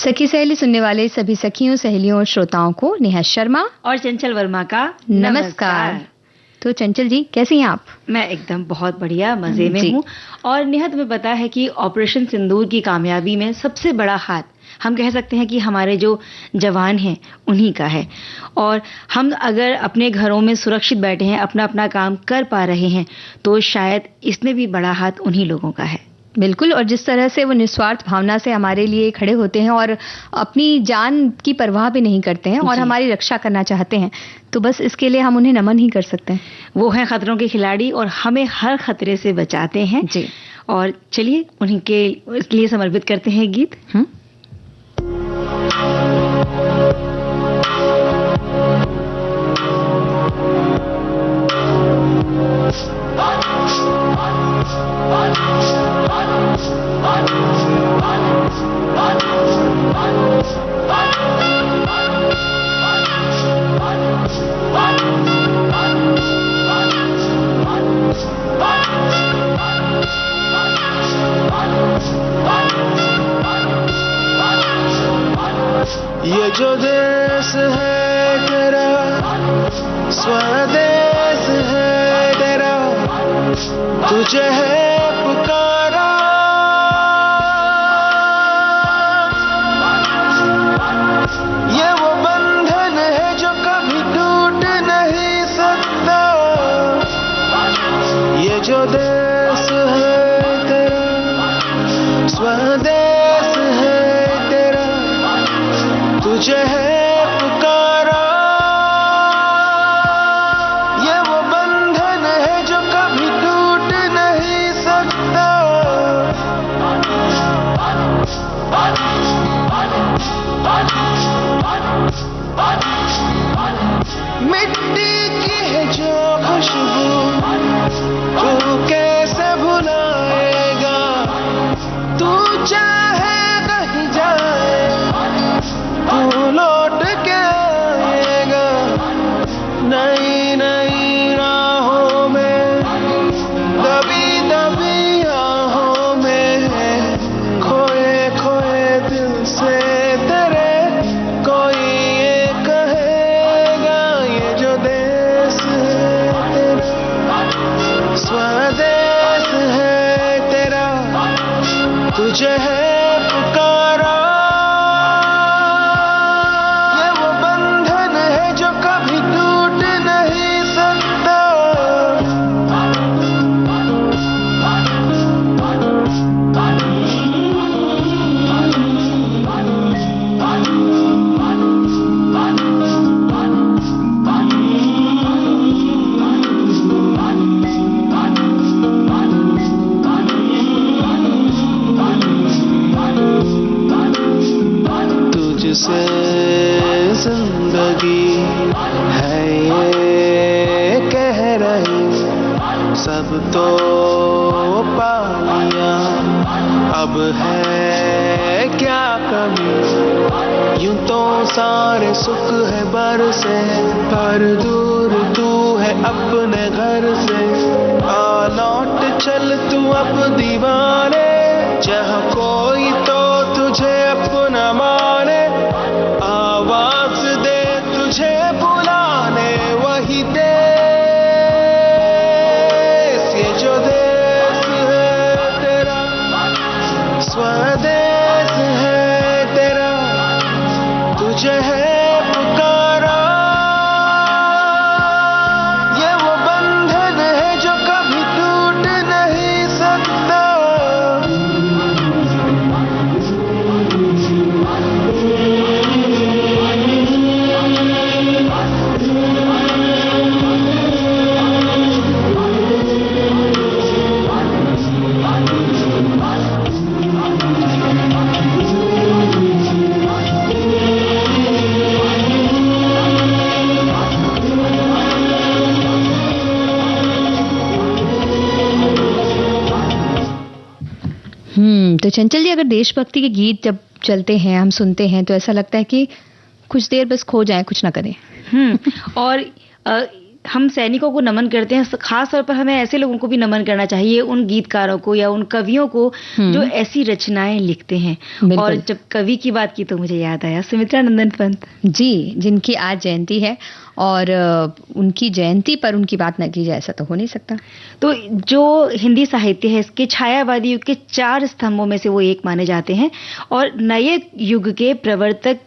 सखी सहेली सुनने वाले सभी सखियों, सहेलियों और श्रोताओं को नेहा शर्मा और चंचल वर्मा का नमस्कार। तो चंचल जी, कैसी हैं आप? मैं एकदम बहुत बढ़िया, मजे में हूँ। और नेहा, तुम्हें पता है कि ऑपरेशन सिंदूर की कामयाबी में सबसे बड़ा हाथ हम कह सकते हैं कि हमारे जो जवान हैं उन्हीं का है। और हम अगर अपने घरों में सुरक्षित बैठे हैं, अपना अपना काम कर पा रहे हैं, तो शायद इसमें भी बड़ा हाथ उन्हीं लोगों का है। बिल्कुल। और जिस तरह से वो निस्वार्थ भावना से हमारे लिए खड़े होते हैं और अपनी जान की परवाह भी नहीं करते हैं और हमारी रक्षा करना चाहते हैं, तो बस इसके लिए हम उन्हें नमन ही कर सकते हैं। वो हैं खतरों के खिलाड़ी और हमें हर खतरे से बचाते हैं जी। और चलिए उन्हीं के लिए समर्पित करते हैं गीत। ये जो देश है तेरा, स्वदेश है तेरा, तुझे है पुकारा। ये वो बंधन है जो कभी टूट नहीं सकता। ये जो देश है तेरा, स्वदेश है तेरा, तुझे है पुकारा। ये वो बंधन है जो कभी टूट नहीं सकता। मिट्टी की है जो खुशबू, तू कैसे भुलाएगा। तू चाहे कहीं जाए, तू लौट के आएगा। नई नई राहों में, दबी दबी राहों में, खोए खोए दिल से तेरे कोई ये कहेगा। ये जो देश है तेरा, स्वदेश है तेरा, तुझे है पुकारा। तुझसे जिंदगी है ये कह रही, सब तो पा लिया, अब है क्या कमी। यूं तो सारे सुख है बरसे, पर दूर तू है अपने घर से। आ लौट चल तू अब दीवाने, जहाँ कोई तो तुझे अपना माने। आवाज दे तुझे बुलाने वही देश। ये जो देश है तेरा, स्वदेश है तेरा, तुझे है पुकारा। ये वो बंधन है जो कभी टूट नहीं सकता। तो चंचल जी, अगर देशभक्ति के गीत जब चलते हैं, हम सुनते हैं, तो ऐसा लगता है कि कुछ देर बस खो जाएं, कुछ ना करें। और हम सैनिकों को नमन करते हैं, खास तौर पर हमें ऐसे लोगों को भी नमन करना चाहिए, उन गीतकारों को या उन कवियों को जो ऐसी रचनाएं लिखते हैं। और जब कवि की बात की तो मुझे याद आया सुमित्रा नंदन पंत जी, जिनकी आज जयंती है और उनकी जयंती पर उनकी बात न की जाए ऐसा तो हो नहीं सकता। तो जो हिंदी साहित्य है इसके छायावादी युग के 4 स्तंभों में से वो एक माने जाते हैं और नए युग के प्रवर्तक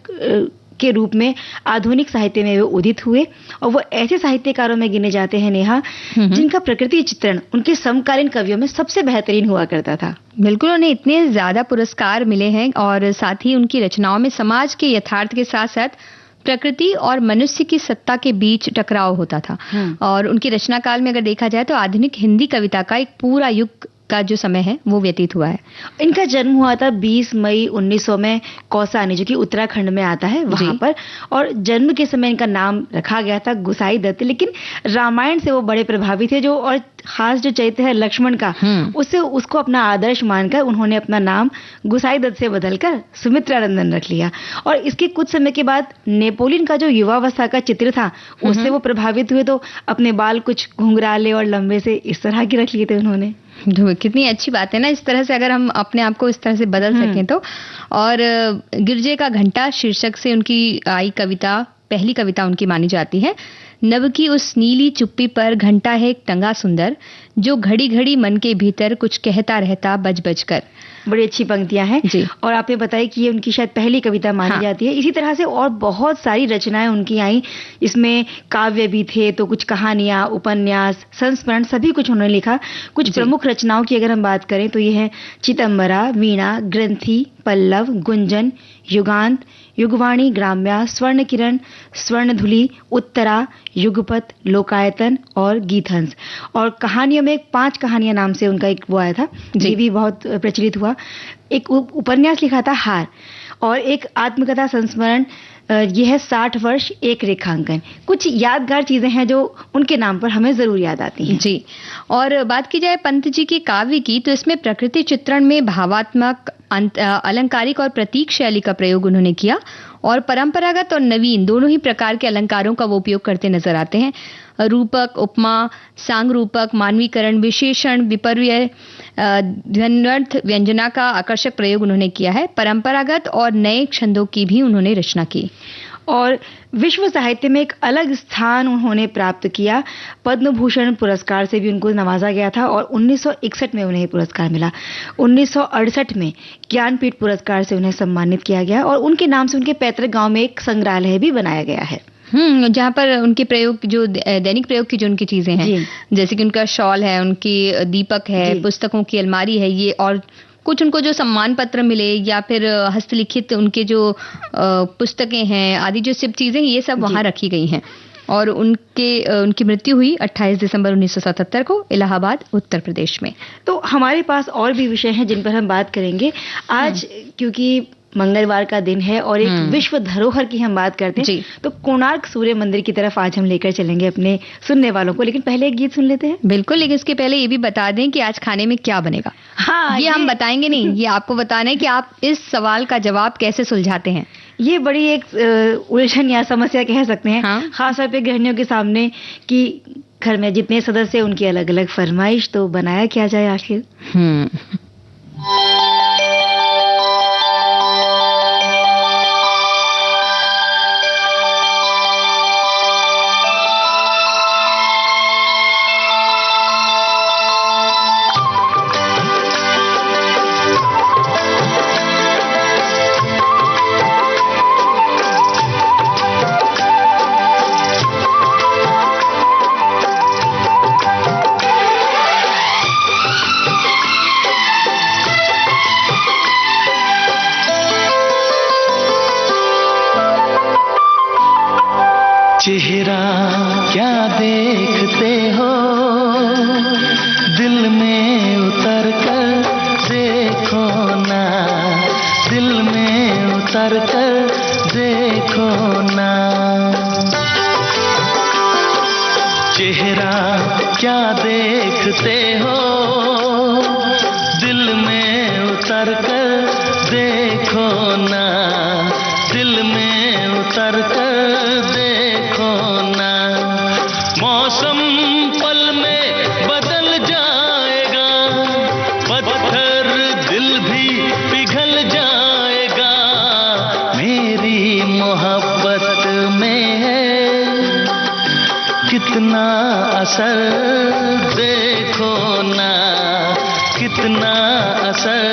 के रूप में आधुनिक साहित्य में वो उदित हुए। और वो ऐसे साहित्यकारों में गिने जाते हैं नेहा जिनका प्रकृति चित्रण उनके समकालीन कवियों में सबसे बेहतरीन हुआ करता था। बिल्कुल, उन्हें इतने ज्यादा पुरस्कार मिले हैं और साथ ही उनकी रचनाओं में समाज के यथार्थ के साथ साथ प्रकृति और मनुष्य की सत्ता के बीच टकराव होता था। और उनकी रचना काल में अगर देखा जाए तो आधुनिक हिंदी कविता का एक पूरा युग का जो समय है वो व्यतीत हुआ है। इनका जन्म हुआ था 20 मई 1900 में कौसानी, जो कि उत्तराखंड में आता है, वहां पर। और जन्म के समय इनका नाम रखा गया था गुसाई दत्त। लेकिन रामायण से वो बड़े प्रभावित थे, जो और खास जो चरित्र है लक्ष्मण का, उससे उसको अपना आदर्श मानकर उन्होंने अपना नाम गुसाई दत्त से बदलकर सुमित्रा नंदन रख लिया। और इसके कुछ समय के बाद नेपोलियन का जो युवावस्था का चित्र था उससे वो प्रभावित हुए, तो अपने बाल कुछ घुंघराले और लंबे से इस तरह के रख लिए थे उन्होंने। कितनी अच्छी बात है ना, इस तरह से अगर हम अपने आप को इस तरह से बदल सकें तो। और गिरजे का घंटा शीर्षक से उनकी आई कविता पहली कविता उनकी मानी जाती है। नभ की उस नीली चुप्पी पर घंटा है एक टंगा सुंदर, जो घड़ी घड़ी मन के भीतर कुछ कहता रहता बज बज कर। बड़ी अच्छी पंक्तियां हैं जी। और आपने बताया कि ये उनकी शायद पहली कविता मानी जाती है। इसी तरह से और बहुत सारी रचनाएं उनकी आई, इसमें काव्य भी थे, तो कुछ कहानियां, उपन्यास, संस्मरण, सभी कुछ उन्होंने लिखा। कुछ प्रमुख रचनाओं की अगर हम बात करें तो ये है चितंबरा, वीणा, ग्रंथि, पल्लव, गुंजन, युगांत, युगवाणी, ग्राम्या, स्वर्ण किरण, स्वर्णधुली, उत्तरा, युगपत, लोकायतन और गीतहंस। और कहानियों में 5 कहानियां नाम से उनका एक वो आया था, ये भी बहुत प्रचलित हुआ। एक उपन्यास लिखा था हार, और एक आत्मकथा संस्मरण, ये है 60 वर्ष एक रेखांकन। कुछ यादगार चीजें हैं जो उनके नाम पर हमें जरूर याद आती हैं जी। और बात की जाए पंत जी के काव्य की तो इसमें प्रकृति चित्रण में भावात्मक, अलंकारिक और प्रतीक शैली का प्रयोग उन्होंने किया। और परंपरागत और नवीन दोनों ही प्रकार के अलंकारों का वो उपयोग करते नजर आते हैं। रूपक, उपमा, सांग रूपक, मानवीकरण, विशेषण, विपर्य, ध्वन्यर्थ, व्यंजना का आकर्षक प्रयोग उन्होंने किया है। परंपरागत और नए छंदों की भी उन्होंने रचना की और विश्व साहित्य में एक अलग स्थान उन्होंने प्राप्त किया। पद्म भूषण पुरस्कार से भी उनको नवाजा गया था और 1961 में उन्हें पुरस्कार मिला। 1968 में ज्ञानपीठ पुरस्कार से उन्हें सम्मानित किया गया और उनके नाम से उनके पैतृक गांव में एक संग्रहालय भी बनाया गया है। जहाँ पर उनके प्रयोग, जो दैनिक प्रयोग की जो उनकी चीजें हैं, जैसे कि उनका शॉल है, उनकी दीपक है, पुस्तकों की अलमारी है, ये और कुछ उनको जो सम्मान पत्र मिले या फिर हस्तलिखित उनके जो पुस्तकें हैं आदि जो सब चीजें ये सब वहाँ रखी गई हैं। और उनकी मृत्यु हुई 28 दिसंबर 1977 को इलाहाबाद, उत्तर प्रदेश में। तो हमारे पास और भी विषय हैं जिन पर हम बात करेंगे आज, क्योंकि मंगलवार का दिन है और एक विश्व धरोहर की हम बात करते हैं, तो कोणार्क सूर्य मंदिर की तरफ आज हम लेकर चलेंगे अपने सुनने वालों को। लेकिन पहले एक गीत सुन लेते हैं। बिल्कुल, लेकिन इसके पहले ये भी बता दें कि आज खाने में क्या बनेगा। ये हम बताएंगे नहीं, ये आपको बताना है कि आप इस सवाल का जवाब कैसे सुलझाते हैं। ये बड़ी एक उलझन या समस्या कह सकते हैं, खासतौर पे गृहिणियों के सामने कि घर में जितने सदस्य उनकी अलग अलग फरमाइश, तो बनाया क्या जाए आखिर। चेहरा क्या देखते हो, दिल में उतर कर देखो ना, दिल में उतर कर देखो ना। चेहरा क्या देखते हो, दिल में उतर कर देखो ना, दिल में उतर कर देखो ना। मौसम पल में बदल जाएगा, पत्थर दिल भी पिघल जाएगा, मेरी मोहब्बत में है कितना असर देखो ना, कितना असर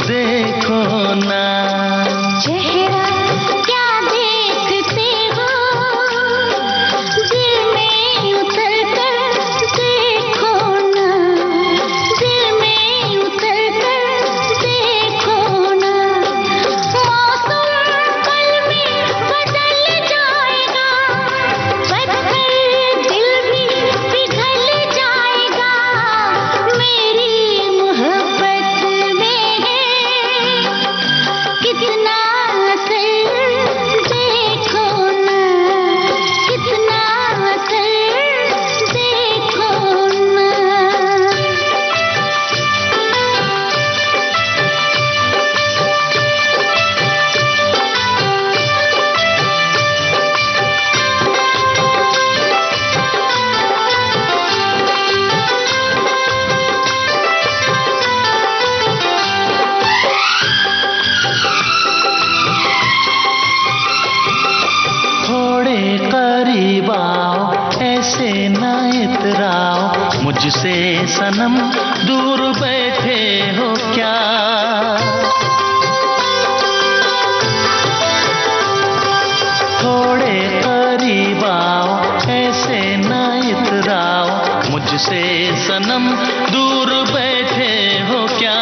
देखो ना। चेहरा क्या देखते हो, दिल में उतर कर देखो ना, दिल में उतर कर देखो ना। मौसम पल में बदल जाएगा, पत्थर दिल भी पिघल जाएगा, मेरी मोहब्बत में है कितना असर देखो ना, कितना असर देखो ना। थोड़े करीब आओ, ऐसे ना इतराओ, मुझसे सनम दूर बैठे हो क्या। थोड़े करीब आओ, ऐसे ना इतराओ, मुझसे सनम दूर बैठे हो क्या।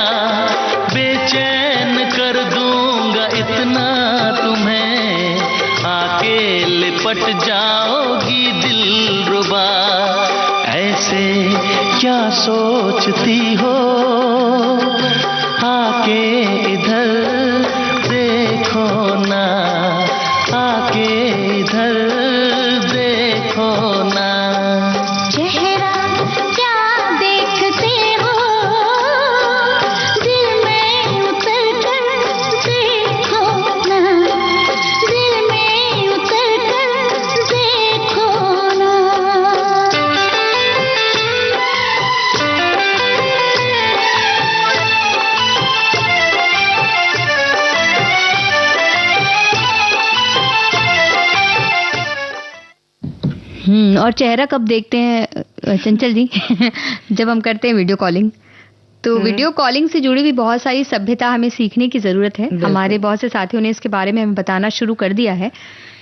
बेचैन कर दूंगा इतना तुम्हें, आके लिपट जाओगी दिलरुबा। ऐसे क्या सोचती हो, आके इधर देखो ना, आके इधर देखो ना। चेहरा क्या देखते हो, दिल में उतर कर देखो ना, दिल में उतर कर देखो ना। और चेहरा कब देखते हैं चंचल जी? जब हम करते हैं वीडियो कॉलिंग। तो वीडियो कॉलिंग से जुड़ी हुई बहुत सारी सभ्यता हमें सीखने की जरूरत है। हमारे बहुत से साथियों ने इसके बारे में हमें बताना शुरू कर दिया है,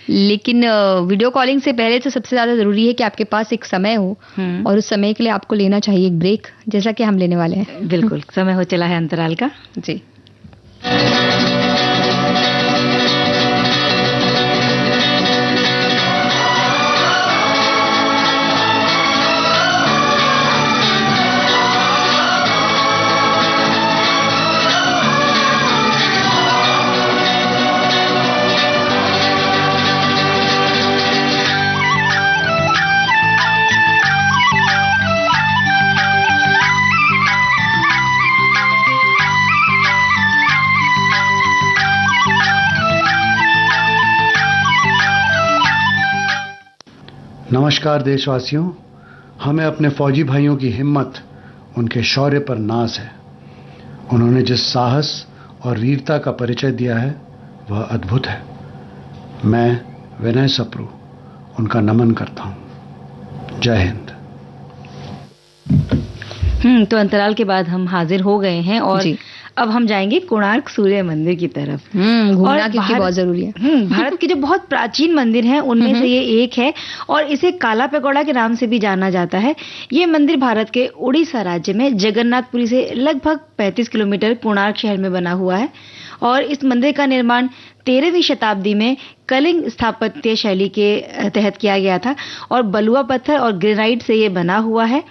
लेकिन वीडियो कॉलिंग से पहले तो सबसे ज्यादा जरूरी है कि आपके पास एक समय हो, और उस समय के लिए आपको लेना चाहिए एक ब्रेक, जैसा कि हम लेने वाले हैं। बिल्कुल, समय हो चला है अंतराल का। जी। नमस्कार देशवासियों, हमें अपने फौजी भाइयों की हिम्मत, उनके शौर्य पर नाज है। उन्होंने जिस साहस और वीरता का परिचय दिया है वह अद्भुत है। मैं विनय सप्रू उनका नमन करता हूँ। जय हिंद। तो अंतराल के बाद हम हाजिर हो गए हैं और अब हम जाएंगे कोणार्क सूर्य मंदिर की तरफ। घूमना क्योंकि बहुत जरूरी है। भारत के जो बहुत प्राचीन मंदिर हैं उनमें से ये एक है और इसे काला पैगोडा के नाम से भी जाना जाता है। ये मंदिर भारत के उड़ीसा राज्य में जगन्नाथपुरी से लगभग 35 किलोमीटर कोणार्क शहर में बना हुआ है। और इस मंदिर का निर्माण 13वीं शताब्दी में कलिंग स्थापत्य शैली के तहत किया गया था और बलुआ पत्थर और ग्रेनाइट से ये बना हुआ है।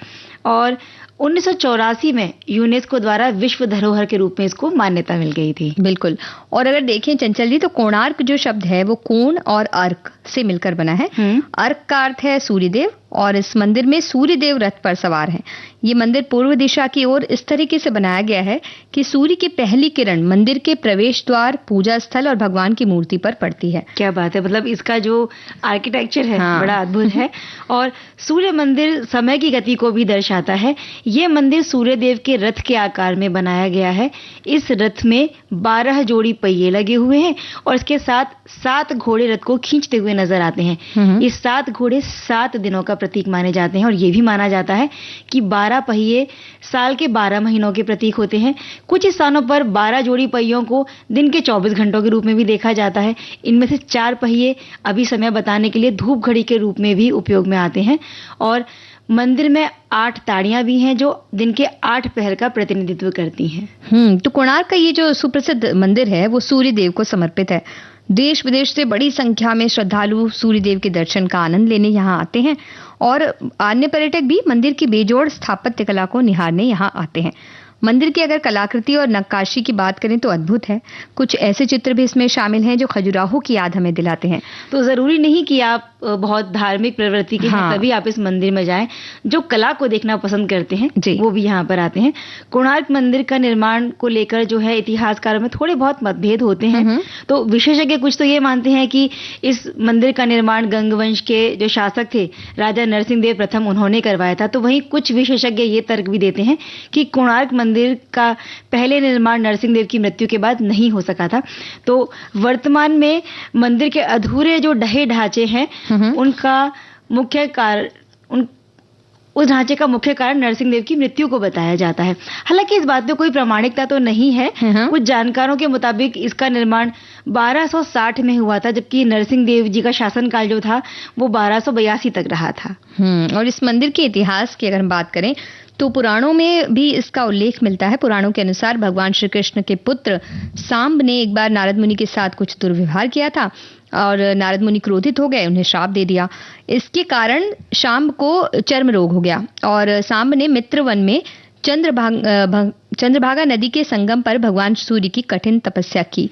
और 1984 में यूनेस्को द्वारा विश्व धरोहर के रूप में इसको मान्यता मिल गई थी। बिल्कुल। और अगर देखें चंचल जी, तो कोणार्क जो शब्द है वो कोण और अर्क से मिलकर बना है। अर्क का अर्थ है सूर्यदेव और इस मंदिर में सूर्य देव रथ पर सवार हैं। ये मंदिर पूर्व दिशा की ओर इस तरीके से बनाया गया है कि सूर्य की पहली किरण मंदिर के प्रवेश द्वार, पूजा स्थल और भगवान की मूर्ति पर पड़ती है। क्या बात है, मतलब इसका जो आर्किटेक्चर है हाँ। बड़ा अद्भुत है। और सूर्य मंदिर समय की गति को भी दर्शाता है। ये मंदिर सूर्य देव के रथ के आकार में बनाया गया है। इस रथ में 12 जोड़ी पहिए लगे हुए हैं और इसके साथ 7 घोड़े रथ को खींचते हुए नजर आते हैं। ये 7 घोड़े 7 दिनों का प्रतीक माने जाते हैं और ये भी माना जाता है कि 12 पहिए साल के 12 महीनों के प्रतीक होते हैं। कुछ स्थानों पर 12 जोड़ी पहियों को दिन के 24 घंटों के रूप में भी देखा जाता है। इनमें से 4 पहिए अभी समय बताने के लिए धूप घड़ी के रूप में भी उपयोग में आते हैं और मंदिर में 8 ताड़ियां भी हैं जो दिन के 8 पहर का प्रतिनिधित्व करती हैं। तो कोणार्क का ये जो सुप्रसिद्ध मंदिर है वो सूर्य देव को समर्पित है। देश विदेश से बड़ी संख्या में श्रद्धालु सूर्य देव के दर्शन का आनंद लेने यहाँ आते हैं और अन्य पर्यटक भी मंदिर की बेजोड़ स्थापत्य कला को निहारने यहाँ आते हैं। मंदिर की अगर कलाकृति और नक्काशी की बात करें तो अद्भुत है। कुछ ऐसे चित्र भी इसमें शामिल हैं जो खजुराहो की याद हमें दिलाते हैं। तो जरूरी नहीं कि आप बहुत धार्मिक प्रवृत्ति के हैं तभी आप इस मंदिर में जाएं। जो कला को देखना पसंद करते हैं वो भी यहाँ पर आते हैं। कोणार्क मंदिर का निर्माण को लेकर जो है इतिहासकारों में थोड़े बहुत मतभेद होते हैं। तो विशेषज्ञ कुछ तो ये मानते हैं कि इस मंदिर का निर्माण गंगवंश के जो शासक थे राजा नरसिंह देव प्रथम उन्होंने करवाया था। तो वहीं कुछ विशेषज्ञ ये तर्क भी देते हैं कि कोणार्क मंदिर का पहले निर्माण नरसिंह देव की मृत्यु के बाद नहीं हो सका था। तो वर्तमान में मंदिर के अधूरे जो ढहे ढांचे हैं उनका मुख्य कारण उस ढांचे का मुख्य कारण नरसिंह देव की मृत्यु को बताया जाता है। हालांकि इस बात में कोई प्रामाणिकता तो नहीं है। कुछ जानकारों के मुताबिक इसका निर्माण 1260 में हुआ था जबकि नरसिंह देव जी का शासनकाल जो था वो 1282 तक रहा था। और इस मंदिर के इतिहास की अगर हम बात करें तो पुराणों में भी इसका उल्लेख मिलता है। पुराणों के अनुसार भगवान श्री कृष्ण के पुत्र सांब ने एक बार नारद मुनि के साथ कुछ दुर्व्यवहार किया था और नारद मुनि क्रोधित हो गए, उन्हें श्राप दे दिया। इसके कारण सांब को चर्म रोग हो गया और सांब ने मित्रवन में चंद्रभागा नदी के संगम पर भगवान सूर्य की कठिन तपस्या की।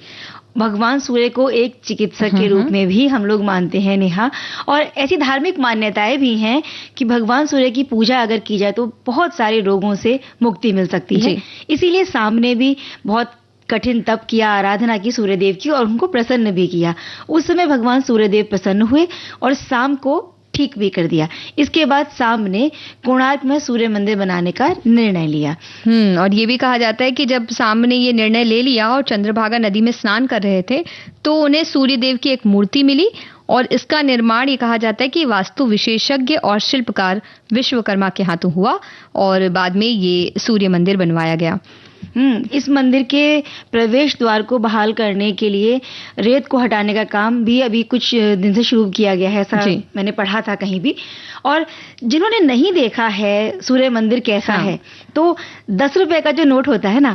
भगवान सूर्य को एक चिकित्सक के रूप में भी हम लोग मानते हैं नेहा। और ऐसी धार्मिक मान्यताएं भी हैं कि भगवान सूर्य की पूजा अगर की जाए तो बहुत सारे रोगों से मुक्ति मिल सकती है। इसीलिए सांब ने भी बहुत कठिन तप किया, आराधना की सूर्यदेव की और उनको प्रसन्न भी किया। उस समय भगवान सूर्यदेव प्रसन्न हुए और सांब को ठीक भी कर दिया। इसके बाद सांब ने कोणार्क में सूर्य मंदिर बनाने का निर्णय लिया। और ये भी कहा जाता है कि जब सांब ने ये निर्णय ले लिया और चंद्रभागा नदी में स्नान कर रहे थे तो उन्हें सूर्य देव की एक मूर्ति मिली और इसका निर्माण ये कहा जाता है कि वास्तु विशेषज्ञ और शिल्पकार विश्वकर्मा के हाथों हुआ और बाद में ये सूर्य मंदिर बनवाया गया। इस मंदिर के प्रवेश द्वार को बहाल करने के लिए रेत को हटाने का काम भी अभी कुछ दिन से शुरू किया गया है, ऐसा मैंने पढ़ा था कहीं भी। और जिन्होंने नहीं देखा है सूर्य मंदिर कैसा है तो 10 रुपए का जो नोट होता है ना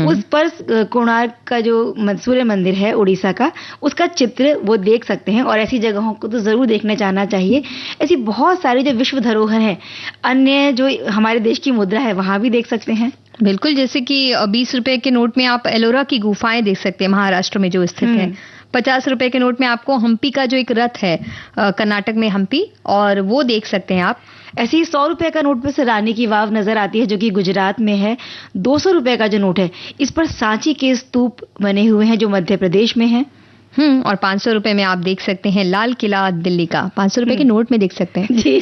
उस पर कोणार्क का जो सूर्य मंदिर है उड़ीसा का उसका चित्र वो देख सकते हैं और ऐसी जगहों को तो जरूर देखने जाना चाहिए। ऐसी बहुत सारी जो विश्व धरोहर है, अन्य जो हमारे देश की मुद्रा है वहां भी देख सकते हैं। बिल्कुल, जैसे कि 20 रुपए के नोट में आप एलोरा की गुफाएं देख सकते हैं महाराष्ट्र में जो स्थित है। 50 रुपए के नोट में आपको हम्पी का जो एक रथ है कर्नाटक में हम्पी और वो देख सकते हैं आप। ऐसे ही 100 रुपए का नोट पे से रानी की वाव नजर आती है जो कि गुजरात में है। 200 रुपए का जो नोट है इस पर सांची के स्तूप बने हुए हैं जो मध्य प्रदेश में है। और 500 रुपए में आप देख सकते हैं लाल किला दिल्ली का। 500 रुपए के नोट में देख सकते हैं जी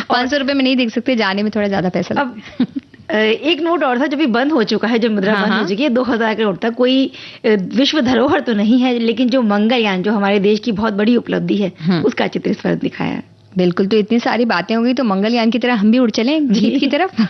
500 रुपए में नहीं देख सकते, जाने में थोड़ा ज्यादा पैसा लगता है। एक नोट और था जो भी बंद हो चुका है, जो मुद्रा बंद हो चुकी है, 2000 का नोट था। कोई विश्व धरोहर तो नहीं है लेकिन जो मंगलयान जो हमारे देश की बहुत बड़ी उपलब्धि है उसका चित्र इस पर दिखाया है। बिल्कुल, तो इतनी सारी बातें हो गई तो मंगलयान की तरह हम भी उड़ चलें गीत की तरफ।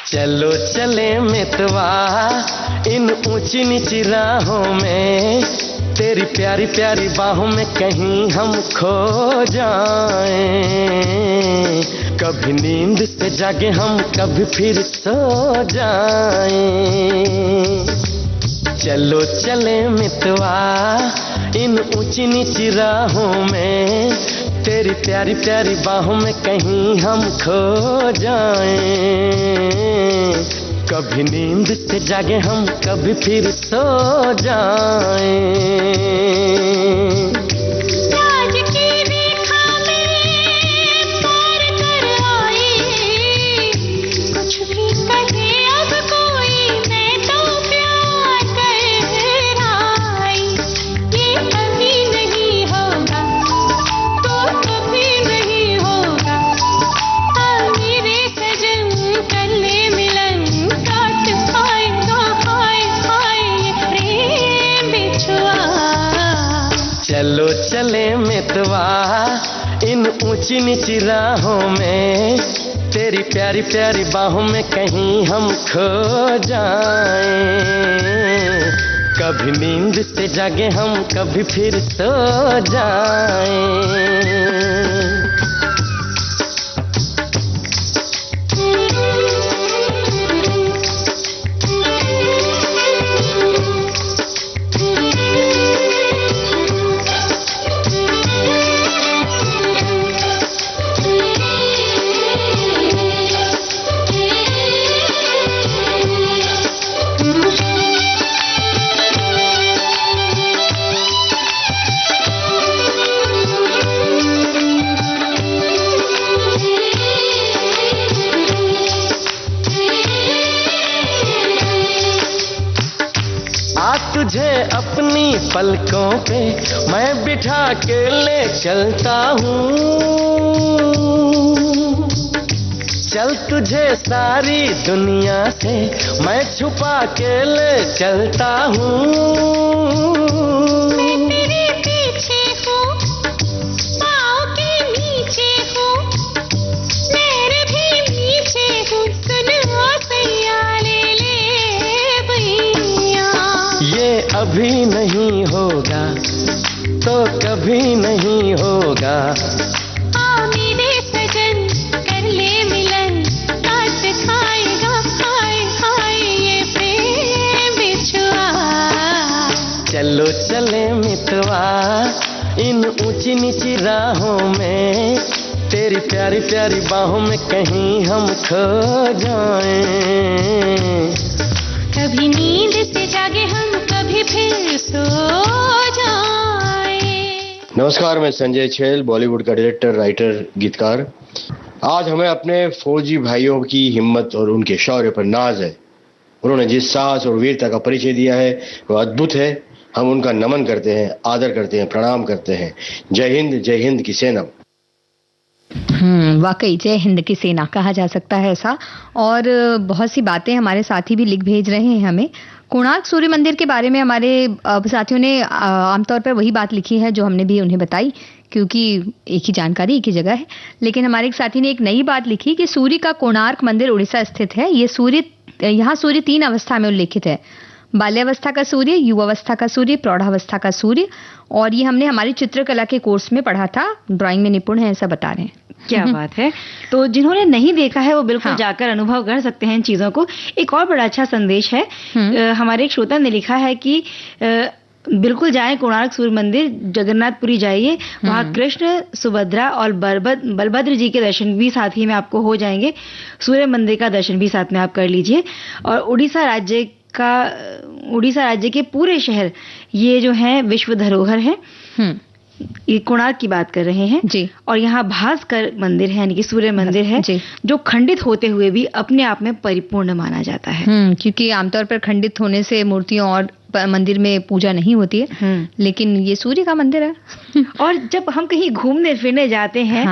चलो चले मितवा इन ऊंची नीची राहों में, तेरी प्यारी प्यारी बाहों में कहीं हम खो जाएं। कभी नींद से जागे हम, कभी फिर सो जाएं। चलो चले मितवा इन ऊंची नीची राहों में, तेरी प्यारी प्यारी बाहों में कहीं हम खो जाएं। कभी नींद से जागे हम, कभी फिर सो जाएं। चलो चले मितवा इन ऊंची नीची राहों में, तेरी प्यारी प्यारी बाहों में कहीं हम खो जाएं। कभी नींद से जागे हम, कभी फिर सो जाएं। तुझे अपनी पलकों पे मैं बिठा के ले चलता हूँ, चल तुझे सारी दुनिया से मैं छुपा के ले चलता हूँ। मैं तेरे पीछे हूँ, पाँव के नीचे हूँ, मेरे भी नीचे हूँ, सुन ओ सैया ले ले भैया। ये अभी नहीं होगा तो कभी नहीं होगा, आ मेरे सजन कर ले मिलन, काट खाएगा खाए खाए ये प्रेम बिछुआ। चलो चले मितवा इन ऊंची नीची राहों में, तेरी प्यारी प्यारी बाहों में कहीं हम खो जाएं। कभी नींद से जागे हम, कभी फिर सो जाएं। नमस्कार, मैं संजय छेल, बॉलीवुड का डायरेक्टर, राइटर, गीतकार। आज हमें अपने फौजी भाइयों की हिम्मत और उनके शौर्य पर नाज है। उन्होंने जिस साहस और वीरता का परिचय दिया है वह अद्भुत है। हम उनका नमन करते हैं, आदर करते हैं, प्रणाम करते हैं। जय हिंद की सेना। वाकई जय हिंद की सेना कहा जा सकता है ऐसा। और बहुत सी बातें हमारे साथी भी लिख भेज रहे हैं हमें। कोणार्क सूर्य मंदिर के बारे में हमारे साथियों ने आमतौर पर वही बात लिखी है जो हमने भी उन्हें बताई, क्योंकि एक ही जानकारी एक ही जगह है। लेकिन हमारे एक साथी ने एक नई बात लिखी कि सूर्य का कोणार्क मंदिर उड़ीसा स्थित है। यहाँ सूर्य 3 अवस्था में उल्लेखित है: बाल्यावस्था का सूर्य, युवावस्था का सूर्य, प्रौढ़ावस्था का सूर्य। और ये हमने हमारी चित्रकला के कोर्स में पढ़ा था। ड्राइंग में निपुण है ऐसा बता रहे हैं। क्या बात है। तो जिन्होंने नहीं देखा है वो बिल्कुल जाकर अनुभव कर सकते हैं इन चीजों को। एक और बड़ा अच्छा संदेश है, हमारे एक श्रोता ने लिखा है कि बिल्कुल जाएं कोणार्क सूर्य मंदिर, जगन्नाथपुरी जाइए, वहाँ कृष्ण, सुभद्रा और बलभद्र जी के दर्शन भी साथ ही में आपको हो जाएंगे। सूर्य मंदिर का दर्शन भी साथ में आप कर लीजिए। और उड़ीसा राज्य के पूरे शहर ये जो है विश्व धरोहर है। ये कोणार्क की बात कर रहे हैं जी। और यहाँ भास्कर मंदिर है, यानी कि सूर्य मंदिर है जो खंडित होते हुए भी अपने आप में परिपूर्ण माना जाता है। क्योंकि आमतौर पर खंडित होने से मूर्तियों और मंदिर में पूजा नहीं होती है, लेकिन ये सूर्य का मंदिर है। और जब हम कहीं घूमने फिरने जाते हैं,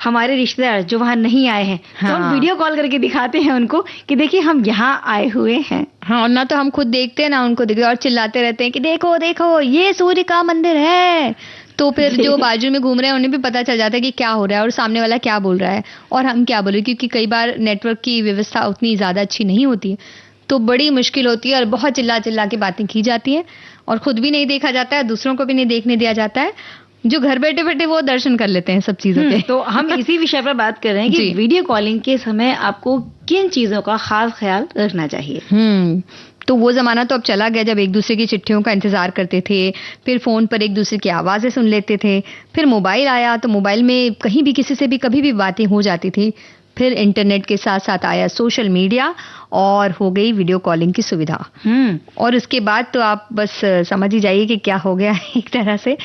हमारे रिश्तेदार जो वहाँ नहीं आए हैं, तो हम वीडियो कॉल करके दिखाते हैं उनको कि देखिए हम यहाँ आए हुए हैं। और ना तो हम खुद देखते हैं ना उनको देखते, और चिल्लाते रहते हैं कि देखो देखो ये सूर्य का मंदिर है। तो फिर जो बाजू में घूम रहे हैं उन्हें भी पता चल जाता है कि क्या हो रहा है और सामने वाला क्या बोल रहा है और हम क्या बोल रहे हैं, क्योंकि कई बार नेटवर्क की व्यवस्था उतनी ज़्यादा अच्छी नहीं होती है, तो बड़ी मुश्किल होती है और बहुत चिल्ला चिल्ला के बातें की जाती हैं और खुद भी नहीं देखा जाता है, दूसरों को भी नहीं देखने दिया जाता है। जो घर बैठे बैठे वो दर्शन कर लेते हैं सब चीजों के। तो हम इसी विषय पर बात कर रहे हैं कि वीडियो कॉलिंग के समय आपको किन चीजों का खास ख्याल रखना चाहिए। तो वो जमाना तो अब चला गया जब एक दूसरे की चिट्ठियों का इंतजार करते थे, फिर फोन पर एक दूसरे की आवाजें सुन लेते थे, फिर मोबाइल आया तो मोबाइल में कहीं भी किसी से भी कभी भी बातें हो जाती थी, फिर इंटरनेट के साथ साथ आया सोशल मीडिया और हो गई वीडियो कॉलिंग की सुविधा। और उसके बाद तो आप बस समझ ही जाइए कि क्या हो गया एक तरह से।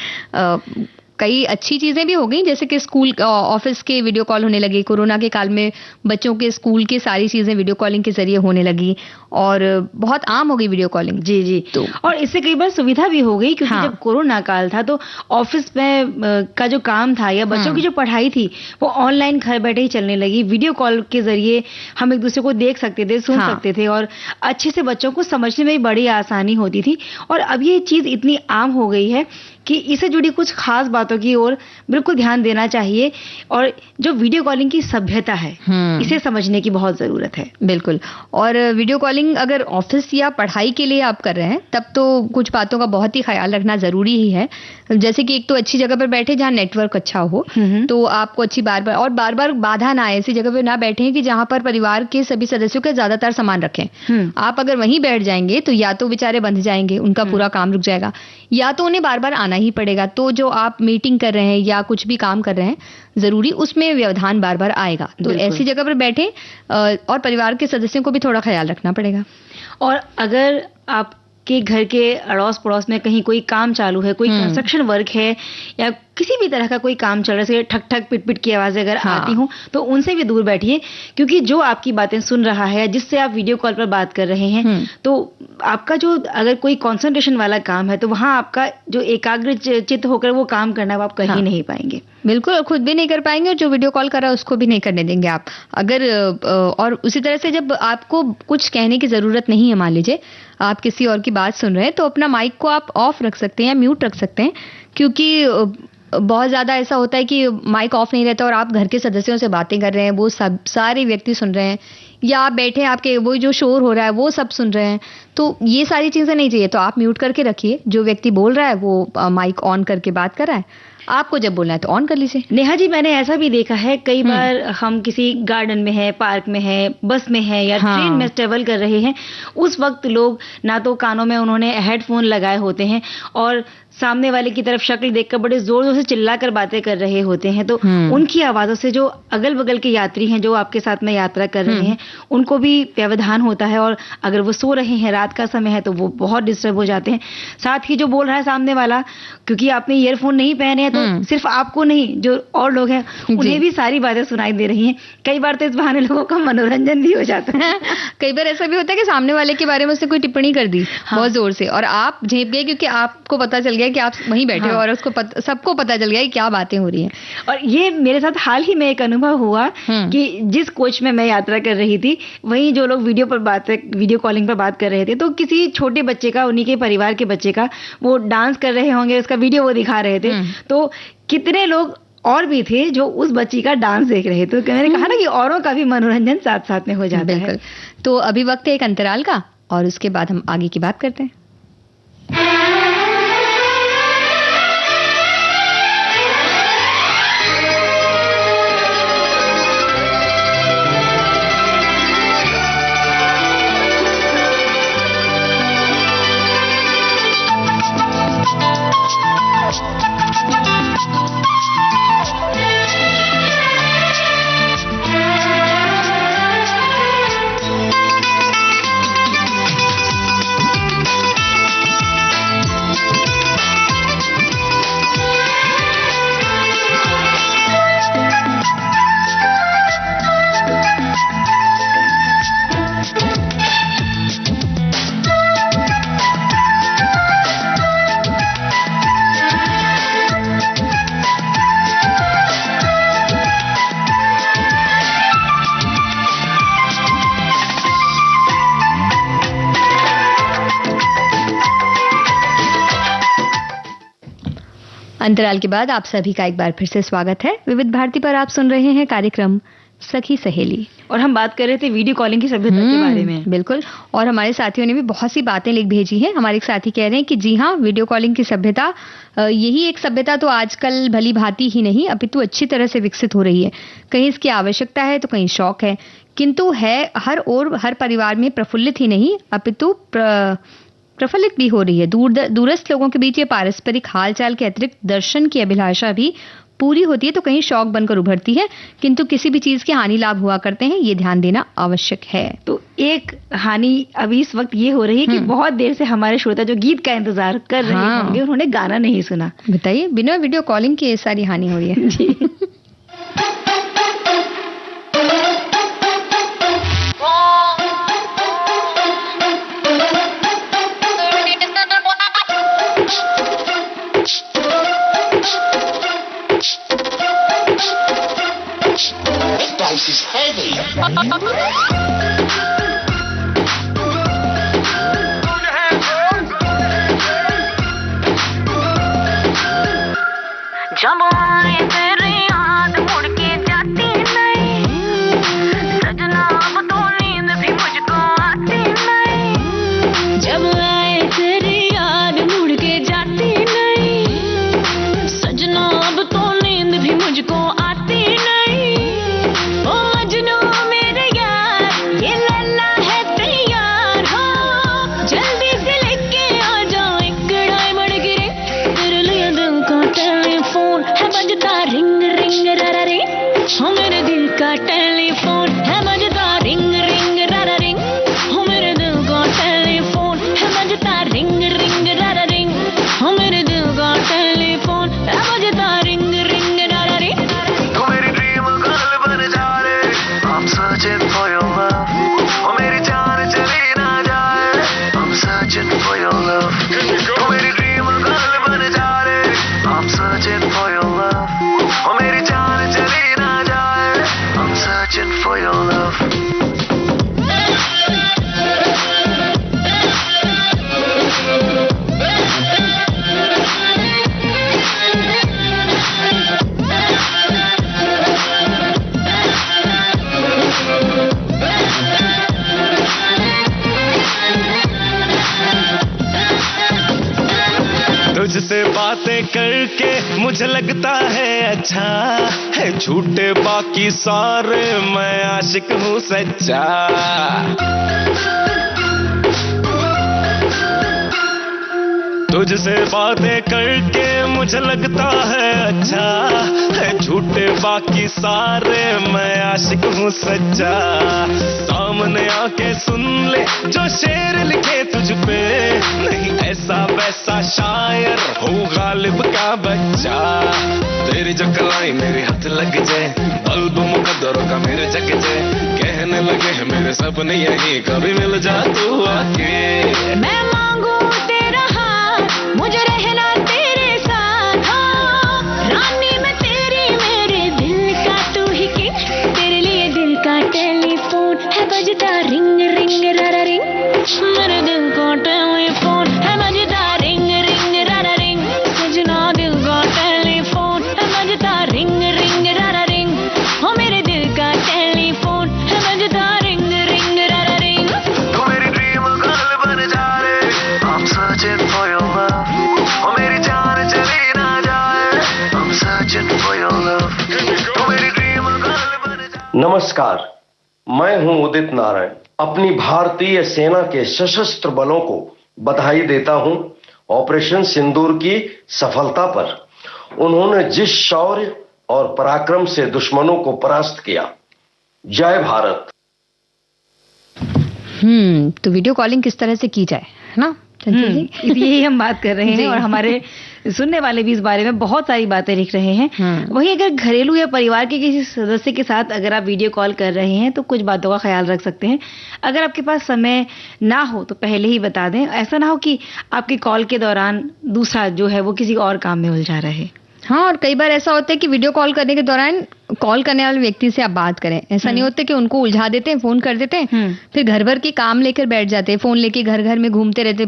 कई अच्छी चीजें भी हो गई, जैसे कि स्कूल ऑफिस के वीडियो कॉल होने लगे। कोरोना के काल में बच्चों के स्कूल की सारी चीजें वीडियो कॉलिंग के जरिए होने लगी और बहुत आम हो गई वीडियो कॉलिंग। जी तो और इससे कई बार सुविधा भी हो गई, क्योंकि जब कोरोना काल था तो ऑफिस में का जो काम था या बच्चों की जो पढ़ाई थी वो ऑनलाइन घर बैठे ही चलने लगी। वीडियो कॉल के जरिए हम एक दूसरे को देख सकते थे, सुन सकते थे और अच्छे से बच्चों को समझने में बड़ी आसानी होती थी। और अब ये चीज इतनी आम हो गई है कि इससे जुड़ी कुछ खास बातों की ओर बिल्कुल ध्यान देना चाहिए और जो वीडियो कॉलिंग की सभ्यता है इसे समझने की बहुत जरूरत है। बिल्कुल। और वीडियो कॉलिंग अगर ऑफिस या पढ़ाई के लिए आप कर रहे हैं तब तो कुछ बातों का बहुत ही ख्याल रखना जरूरी ही है। जैसे कि एक तो अच्छी जगह पर बैठे जहाँ नेटवर्क अच्छा हो, तो आपको अच्छी बार बार बाधा ना आए, ऐसी जगह पर ना बैठे कि जहाँ पर परिवार के सभी सदस्यों के ज्यादातर सामान रखें। आप अगर वहीं बैठ जाएंगे तो या तो बेचारे बंध जाएंगे, उनका पूरा काम रुक जाएगा, या तो उन्हें बार बार आना ही पड़ेगा। तो जो आप मीटिंग कर रहे हैं या कुछ भी काम कर रहे हैं जरूरी उसमें व्यवधान बार बार आएगा। तो ऐसी जगह पर बैठे और परिवार के सदस्यों को भी थोड़ा ख्याल रखना पड़ेगा। और अगर आपके घर के अड़ोस पड़ोस में कहीं कोई काम चालू है, कोई कंस्ट्रक्शन वर्क है या किसी भी तरह का कोई काम चल रहा है, जैसे ठक ठक पिट पिट की आवाजें अगर आती हों तो उनसे भी दूर बैठिए, क्योंकि जो आपकी बातें सुन रहा है, जिससे आप वीडियो कॉल पर बात कर रहे हैं, तो आपका जो अगर कोई कंसंट्रेशन वाला काम है तो वहां आपका जो एकाग्र चित्त होकर वो काम करना वो आप कर ही नहीं पाएंगे। बिल्कुल, और खुद भी नहीं कर पाएंगे और जो वीडियो कॉल कर रहा है उसको भी नहीं करने देंगे आप। अगर और उसी तरह से जब आपको कुछ कहने की जरूरत नहीं है, मान लीजिए आप किसी और की बात सुन रहे हैं, तो अपना माइक को आप ऑफ रख सकते हैं या म्यूट रख सकते हैं, क्योंकि बहुत ज्यादा ऐसा होता है कि माइक ऑफ नहीं रहता और आप घर के सदस्यों से बातें कर रहे हैं, वो सब सारे व्यक्ति सुन रहे हैं, या आप बैठे आपके वो जो शोर हो रहा है वो सब सुन रहे हैं, तो ये सारी चीजें नहीं चाहिए। तो आप म्यूट करके रखिए, जो व्यक्ति बोल रहा है वो माइक ऑन करके बात कर रहा है, आपको जब बोलना है तो ऑन कर लीजिए। नेहा जी, मैंने ऐसा भी देखा है कई बार हम किसी गार्डन में है, पार्क में है, बस में है या ट्रेन में ट्रेवल कर रहे हैं, उस वक्त लोग ना तो कानों में उन्होंने हेडफोन लगाए होते हैं और सामने वाले की तरफ शक्ल देखकर बड़े जोर जोर से चिल्लाकर बातें कर रहे होते हैं, तो उनकी आवाजों से जो अगल बगल के यात्री हैं जो आपके साथ में यात्रा कर रहे हैं उनको भी व्यवधान होता है, और अगर वो सो रहे हैं, रात का समय है, तो वो बहुत डिस्टर्ब हो जाते हैं। साथ ही जो बोल रहा है सामने वाला, क्योंकि आपने ईयरफोन नहीं पहने हैं तो सिर्फ आपको नहीं, जो और लोग हैं उन्हें भी सारी बातें सुनाई दे रही हैं। कई बार तो इस बहाने लोगों का मनोरंजन भी हो जाता है। कई बार ऐसा भी होता है कि सामने वाले के बारे में उसने कोई टिप्पणी कर दी बहुत जोर से और आप झेप गए, क्योंकि आपको पता चल गया कि आप वहीं बैठे हो और उसको सबको पता चल गया कि क्या बातें हो रही हैं। और ये मेरे साथ हाल ही में एक अनुभव हुआ कि जिस कोच में मैं यात्रा कर रही थी, वहीं जो लोग वीडियो कॉलिंग पर बात कर रहे थे, तो किसी छोटे बच्चे का, उन्हीं के परिवार के बच्चे का, वो डांस कर रहे होंगे, उसका वीडियो वो दिखा रहे थे, तो कितने लोग और भी थे जो उस बच्ची का डांस देख रहे थे। तो मैंने कहा ना कि औरों का भी मनोरंजन साथ साथ में हो जाता है। तो अभी वक्त है एक अंतराल का और उसके बाद हम आगे की बात करते हैं। अंतराल के बाद आप सभी का एक बार फिर से स्वागत है। विविध भारती पर आप सुन रहे हैं कार्यक्रम सखी सहेली। और हम बात कर रहे थे वीडियो कॉलिंग की सभ्यता के बारे में। बिल्कुल। और हमारे साथियों ने भी बहुत सी बातें लिख भेजी हैं। हमारे एक साथी कह रहे हैं कि जी हाँ, वीडियो कॉलिंग की सभ्यता, यही एक सभ्यता तो आजकल भली भांति ही नहीं अपितु अच्छी तरह से विकसित हो रही है। कहीं इसकी आवश्यकता है तो कहीं शौक है, किंतु है हर ओर, हर परिवार में प्रफुल्लित ही नहीं अपितु प्रफुल्लित भी हो रही है। दूरस्थ लोगों के बीच ये पारस्परिक हालचाल के अतिरिक्त दर्शन की अभिलाषा भी पूरी होती है तो कहीं शौक बनकर उभरती है, किंतु किसी भी चीज के हानि लाभ हुआ करते हैं, ये ध्यान देना आवश्यक है। तो एक हानि अभी इस वक्त ये हो रही है कि बहुत देर से हमारे श्रोता जो गीत का इंतजार कर रहे होंगे, उन्होंने गाना नहीं सुना। बताइए, बिना वीडियो कॉलिंग के ये सारी हानि हो रही है। जी। Is heavy. जब आए तेरी याद मुड़ के जाती नहीं, सजना अब तो नींद भी मुझको आती नहीं। जब आए तेरी याद मुड़ के जाती नहीं, सजना अब तो नींद भी मुझको आती नहीं। ओ मजनू मेरे यार, ये लल्ला है तैयार हो, जल्दी से लेके आ जाओ एक डायमंड की रिंग। तेरे लिए दिल का टेलीफोन है बजता रिंग रिंग रा रे, हो मेरे दिल का टेलीफोन है बजता रिंग रिंग रा रिंग, हो मेरे दिल का टेलीफोन है बजता रिंग रिंग रा रिंग, हो मेरे दिल का टेलीफोन है बजता रिंग रिंग रा रे। तू मेरी ड्रीम गर्ल बन जा रे, I'm searching for your love, ओ मेरी जान चली ना जाए, I'm searching for your love। तू मेरी ड्रीम गर्ल बन जा रे, I'm searching for your love, ओ मेरी जान चली ना जाए, I'm searching for your love। तुझसे बातें करके मुझे लगता है अच्छा है, झूठे बाकी सारे मैं आशिक हूँ सच्चा। तुझसे बातें करके मुझे लगता है अच्छा है, झूठे बाकी सारे मैं आशिक हूँ सच्चा। सामने आके सुन ले जो शेर लिखे तुझ पे, नहीं ऐसा वैसा शायर हो गालिब का बच्चा। तेरी जो कलाई मेरे हाथ लग जाए, बल्ब मुकद्दरों का मेरे जग जाए, कहने लगे मेरे सपने यही कभी मिल जा तू आके। मैं मांगू तेरा हाथ, मुझे रहना तेरे साथ, हाँ रानी मैं तेरी, मेरे दिल का तू ही किंग। तेरे लिए दिल का टेलीफोन है बजता रिंग रिंग रा रिंग, मेरे दिल का टेलीफोन है बजता रिंग रिंग रा रिंग, सजना दिल का टेलीफोन है बजता रिंग रिंग रा रिंग, हो मेरे दिल का टेलीफोन है बजता रिंग रिंग रा रिंग। तू मेरी ड्रीम गर्ल बन जा रे, I'm searching for your love, ओ मेरी जान चली ना जाए, I'm searching for your love। तू मेरी ड्रीम गर्ल बन जा। नमस्कार, मैं हूं उदित नारायण। अपनी भारतीय सेना के सशस्त्र बलों को बधाई देता हूं ऑपरेशन सिंदूर की सफलता पर। उन्होंने जिस शौर्य और पराक्रम से दुश्मनों को परास्त किया। जय भारत। तो वीडियो कॉलिंग किस तरह से की जाए, है ना चंचल जी? यही हम बात कर रहे हैं और हमारे सुनने वाले भी इस बारे में बहुत सारी बातें लिख रहे हैं। वही अगर घरेलू या परिवार के किसी सदस्य के साथ अगर आप वीडियो कॉल कर रहे हैं तो कुछ बातों का ख्याल रख सकते हैं। अगर आपके पास समय ना हो तो पहले ही बता दें, ऐसा ना हो कि आपके कॉल के दौरान दूसरा जो है वो किसी और काम में उलझा रहे। हाँ, और कई बार ऐसा होता है कि वीडियो कॉल करने के दौरान कॉल करने वाले व्यक्ति से आप बात करें। ऐसा नहीं होता कि उनको उलझा देते हैं, फोन कर देते हैं, फिर घर भर के काम लेकर बैठ जाते हैं, फोन लेके घर घर में घूमते रहते,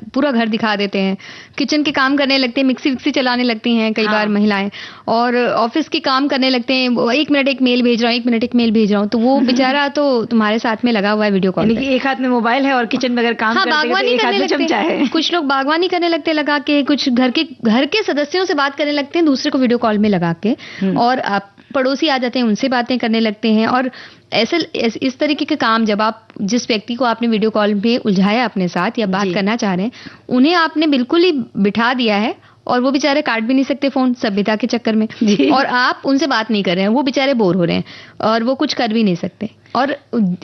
पूरा घर दिखा देते हैं, किचन के काम करने लगते हैं, मिक्सी विक्सी चलाने लगती हैं कई बार महिलाएं, और ऑफिस के काम करने लगते हैं, 1 मिनट एक मेल भेज रहा हूँ, 1 मिनट एक मेल भेज रहा हूँ, तो वो बेचारा तो तुम्हारे साथ में लगा हुआ है वीडियो कॉल पे। एक हाथ में मोबाइल है और किचन में अगर काम करते हैं तो एक हाथ में चमचा है। कुछ लोग बागवानी करने लगते हैं लगा के, कुछ घर के सदस्यों से बात करने लगते हैं दूसरे को वीडियो कॉल में लगा के, और आप पड़ोसी आ जाते हैं, उनसे बातें करने लगते हैं। और ऐसे इस तरीके के काम जब आप जिस व्यक्ति को आपने वीडियो कॉल में उलझाया अपने साथ या बात करना चाह रहे हैं, उन्हें आपने बिल्कुल ही बिठा दिया है और वो बेचारे काट भी नहीं सकते फोन सभ्यता के चक्कर में, और आप उनसे बात नहीं कर रहे हैं, वो बेचारे बोर हो रहे हैं और वो कुछ कर भी नहीं सकते। और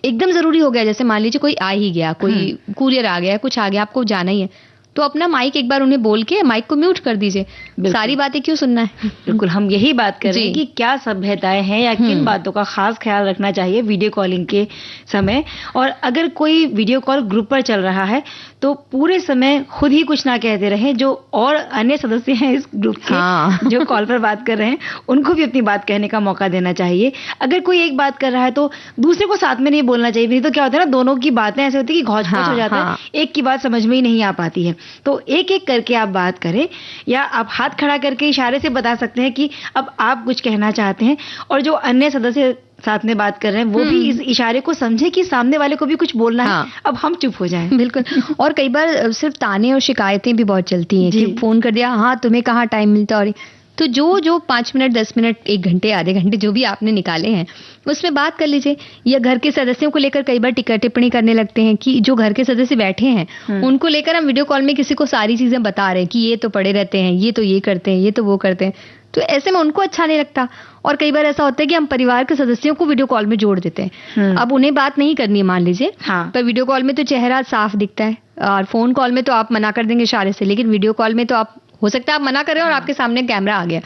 एकदम जरूरी हो गया, जैसे मान लीजिए कोई आ ही गया, कोई कुरियर आ गया, कुछ आ गया, आपको जाना ही है, तो अपना माइक एक बार उन्हें बोल के माइक को म्यूट कर दीजिए। सारी बातें क्यों सुनना है। बिल्कुल, हम यही बात कर रहे हैं कि क्या सभ्यताएं हैं या किन बातों का खास ख्याल रखना चाहिए वीडियो कॉलिंग के समय। और अगर कोई वीडियो कॉल ग्रुप पर चल रहा है तो पूरे समय खुद ही कुछ ना कहते रहे, जो और अन्य सदस्य हैं इस ग्रुप के जो कॉल पर बात कर रहे हैं उनको भी अपनी बात कहने का मौका देना चाहिए। अगर कोई एक बात कर रहा है तो दूसरे को साथ में नहीं बोलना चाहिए, नहीं तो क्या होता है ना, दोनों की बातें ऐसे होती है कि घौच-घौच हो जाता है, एक की बात समझ में ही नहीं आ पाती है। तो एक एक करके आप बात करें, या आप हाथ खड़ा करके इशारे से बता सकते हैं कि अब आप कुछ कहना चाहते हैं, और जो अन्य सदस्य साथ में बात कर रहे हैं वो भी इस इशारे को समझे कि सामने वाले को भी कुछ बोलना है, अब हम चुप हो जाएं। बिल्कुल। और कई बार सिर्फ ताने और शिकायतें भी बहुत चलती हैं कि फोन कर दिया, हाँ तुम्हें कहाँ टाइम मिलता, और तो जो 5 मिनट 10 मिनट 1 घंटे आधे घंटे जो भी आपने निकाले हैं उसमें बात कर लीजिए। या घर के सदस्यों को लेकर कई बार टिक्का टिप्पणी करने लगते हैं कि जो घर के सदस्य बैठे हैं उनको लेकर हम वीडियो कॉल में किसी को सारी चीजें बता रहे हैं कि ये तो पड़े रहते हैं, ये तो ये करते हैं, ये तो वो करते हैं, तो ऐसे में उनको अच्छा नहीं लगता। और कई बार ऐसा होता है कि हम परिवार के सदस्यों को वीडियो कॉल में जोड़ देते हैं। अब उन्हें बात नहीं करनी है मान लीजिए, पर वीडियो कॉल में तो चेहरा साफ दिखता है, और फोन कॉल में तो आप मना कर देंगे इशारे से, लेकिन वीडियो कॉल में तो आप हो सकता है आप मना करें और आपके सामने कैमरा आ गया,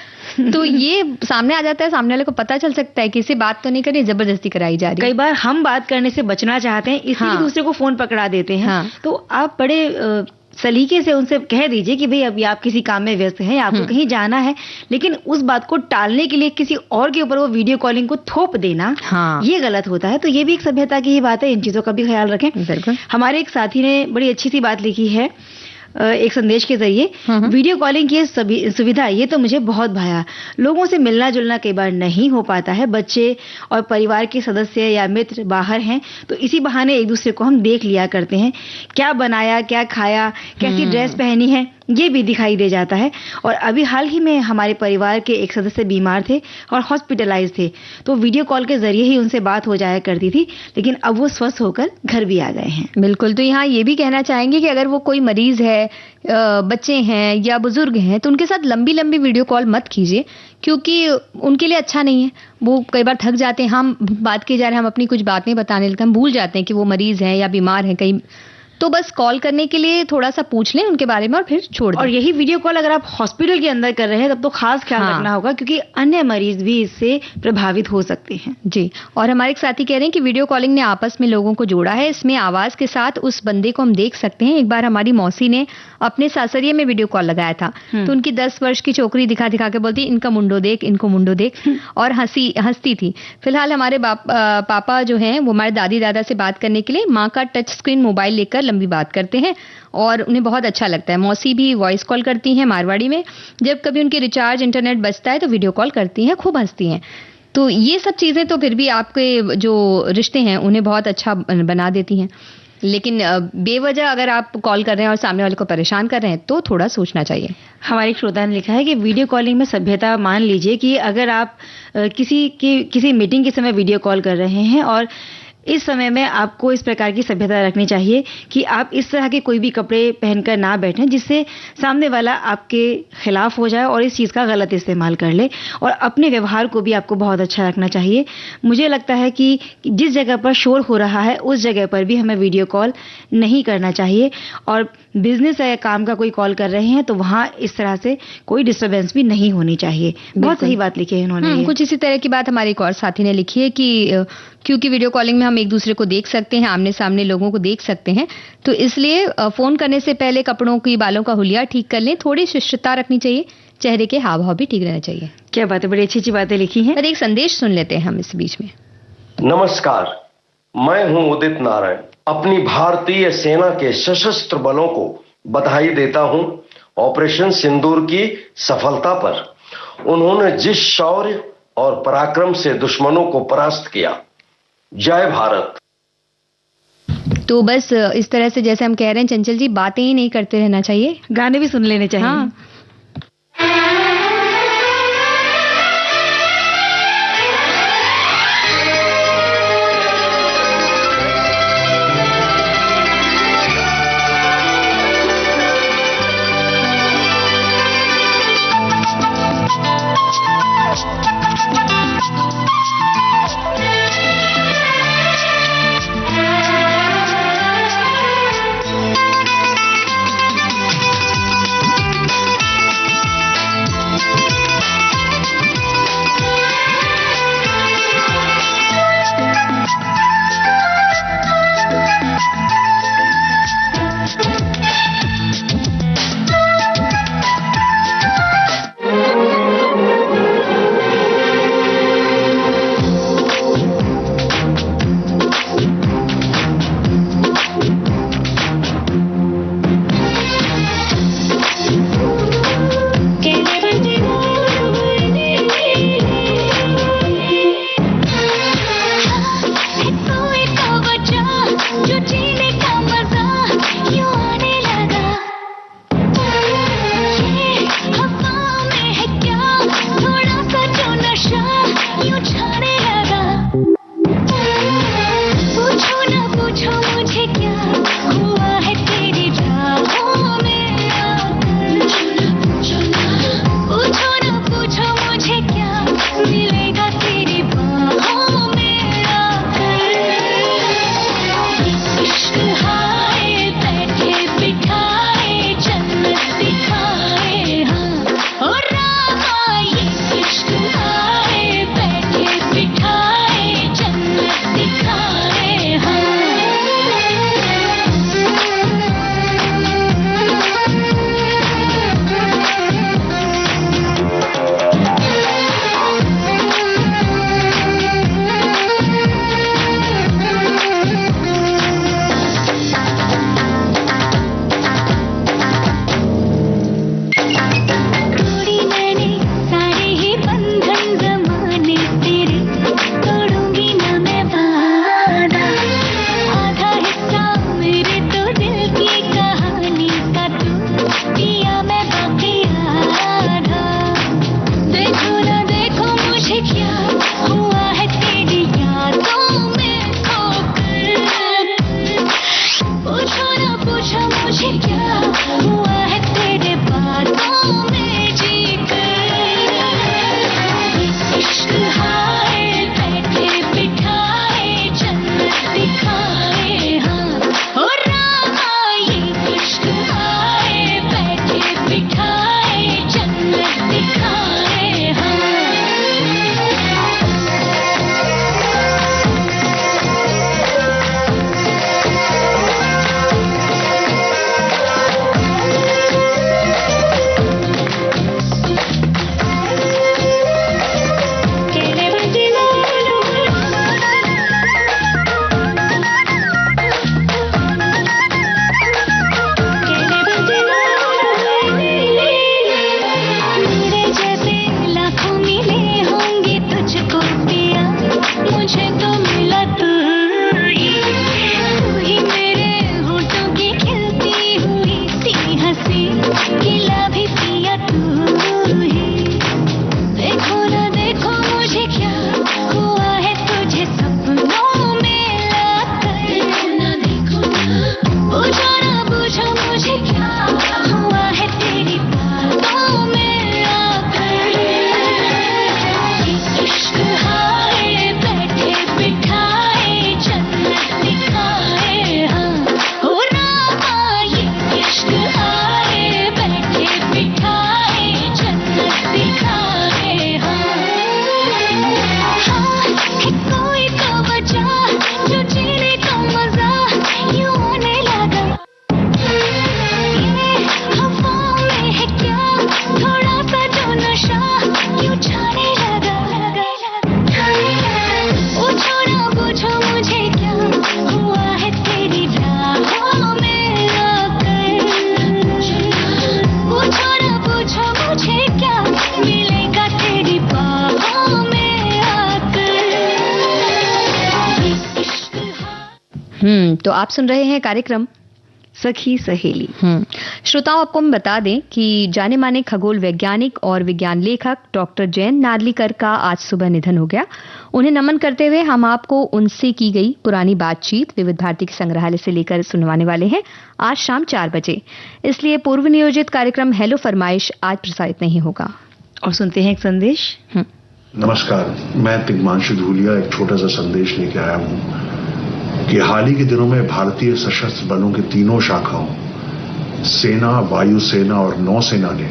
तो ये सामने आ जाता है, सामने वाले को पता चल सकता है कि इसे बात तो नहीं करनी, जबरदस्ती कराई जा रही है। कई बार हम बात करने से बचना चाहते हैं, इसलिए दूसरे को फोन पकड़ा देते हैं। तो आप बड़े सलीके से उनसे कह दीजिए कि भाई अभी आप किसी काम में व्यस्त हैं, आपको कहीं जाना है, लेकिन उस बात को टालने के लिए किसी और के ऊपर वो वीडियो कॉलिंग को थोप देना, ये गलत होता है। तो ये भी एक सभ्यता की ही बात है, इन चीजों का भी ख्याल रखें। हमारे एक साथी ने बड़ी अच्छी सी बात लिखी है एक संदेश के जरिए, वीडियो कॉलिंग की सुविधा ये तो मुझे बहुत भाया। लोगों से मिलना जुलना कई बार नहीं हो पाता है, बच्चे और परिवार के सदस्य या मित्र बाहर हैं तो इसी बहाने एक दूसरे को हम देख लिया करते हैं, क्या बनाया, क्या खाया, कैसी ड्रेस पहनी है, ये भी दिखाई दे जाता है। और अभी हाल ही में हमारे परिवार के एक सदस्य बीमार थे और हॉस्पिटलाइज थे, तो वीडियो कॉल के जरिए ही उनसे बात हो जाया करती थी, लेकिन अब वो स्वस्थ होकर घर भी आ गए हैं। बिल्कुल। तो यहाँ ये भी कहना चाहेंगे कि अगर वो कोई मरीज है, बच्चे हैं या बुजुर्ग हैं, तो उनके साथ लंबी लंबी वीडियो कॉल मत कीजिए, क्योंकि उनके लिए अच्छा नहीं है। वो कई बार थक जाते हैं, हम बात किए जा रहे हैं, हम अपनी कुछ बातें बताने लगते हैं, हम भूल जाते हैं कि वो मरीज हैं या बीमार हैं कहीं, तो बस कॉल करने के लिए थोड़ा सा पूछ लें उनके बारे में और फिर छोड़ दें। और यही वीडियो कॉल अगर आप हॉस्पिटल के अंदर कर रहे हैं तब तो खास ख्याल रखना होगा, क्योंकि अन्य मरीज भी इससे प्रभावित हो सकते हैं। जी। और हमारे एक साथी कह रहे हैं कि वीडियो कॉलिंग ने आपस में लोगों को जोड़ा है, इसमें आवाज के साथ उस बंदे को हम देख सकते हैं। एक बार हमारी मौसी ने अपने सासरिये में वीडियो कॉल लगाया था, तो उनकी 10 वर्ष की छोकरी दिखा दिखा के बोलती इनका मुंडो देख, इनको मुंडो देख, और हंसती थी। फिलहाल हमारे पापा जो हैं वो हमारे दादी दादा से बात करने के लिए माँ का टच स्क्रीन मोबाइल लेकर लंबी बात करते हैं और उन्हें बहुत अच्छा लगता है। मौसी भी वॉइस कॉल करती हैं मारवाड़ी में, जब कभी उनके रिचार्ज इंटरनेट बचता है तो वीडियो कॉल करती हैं, खूब हंसती हैं। तो ये सब चीजें तो फिर भी आपके जो रिश्ते हैं उन्हें बहुत अच्छा बना देती हैं, लेकिन बेवजह अगर आप कॉल कर रहे हैं और सामने वाले को परेशान कर रहे हैं तो थोड़ा सोचना चाहिए। हमारे श्रोता ने लिखा है कि वीडियो कॉलिंग में सभ्यता मान लीजिए कि अगर आप किसी मीटिंग के समय वीडियो कॉल कर रहे हैं और इस समय में आपको इस प्रकार की सभ्यता रखनी चाहिए कि आप इस तरह के कोई भी कपड़े पहनकर ना बैठें जिससे सामने वाला आपके खिलाफ हो जाए और इस चीज़ का गलत इस्तेमाल कर ले, और अपने व्यवहार को भी आपको बहुत अच्छा रखना चाहिए। मुझे लगता है कि जिस जगह पर शोर हो रहा है उस जगह पर भी हमें वीडियो कॉल नहीं करना चाहिए, और बिजनेस या काम का कोई कॉल कर रहे हैं तो वहाँ इस तरह से कोई डिस्टर्बेंस भी नहीं होनी चाहिए। बहुत सही बात लिखी है इन्होंने। कुछ इसी तरह की बात हमारे एक और साथी ने लिखी है कि क्योंकि वीडियो कॉलिंग में हम एक दूसरे को देख सकते हैं, आमने सामने लोगों को देख सकते हैं, तो इसलिए फोन करने से पहले कपड़ों की बालों का हुलिया ठीक कर लें। थोड़ी शिष्टता रखनी चाहिए, चेहरे के हाव भाव भी ठीक रहना चाहिए। क्या बात है, बड़ी अच्छी अच्छी बातें लिखी हैं। पर एक संदेश सुन लेते हैं हम इस बीच में। नमस्कार, मैं हूं उदित नारायण। अपनी भारतीय सेना के सशस्त्र बलों को बधाई देता हूं ऑपरेशन सिंदूर की सफलता पर। उन्होंने जिस शौर्य और पराक्रम से दुश्मनों को परास्त किया। जय भारत। तो बस इस तरह से जैसे हम कह रहे हैं चंचल जी, बातें ही नहीं करते रहना चाहिए, गाने भी सुन लेने चाहिए। हाँ। तो आप सुन रहे हैं कार्यक्रम सखी सहेली। श्रोताओं, आपको हम बता दें कि जाने माने खगोल वैज्ञानिक और विज्ञान लेखक डॉक्टर जयंत नार्लिकर का आज सुबह निधन हो गया। उन्हें नमन करते हुए हम आपको उनसे की गई पुरानी बातचीत विविध भारती के संग्रहालय से लेकर सुनवाने वाले हैं आज शाम 4 बजे। इसलिए पूर्व नियोजित कार्यक्रम हेलो फरमाइश आज प्रसारित नहीं होगा। और सुनते हैं एक संदेश। नमस्कार, मैं तिग्मांशु धूलिया एक छोटा सा संदेश लेके आया हूँ कि हाल ही के दिनों में भारतीय सशस्त्र बलों के तीनों शाखाओं सेना, वायुसेना और नौसेना ने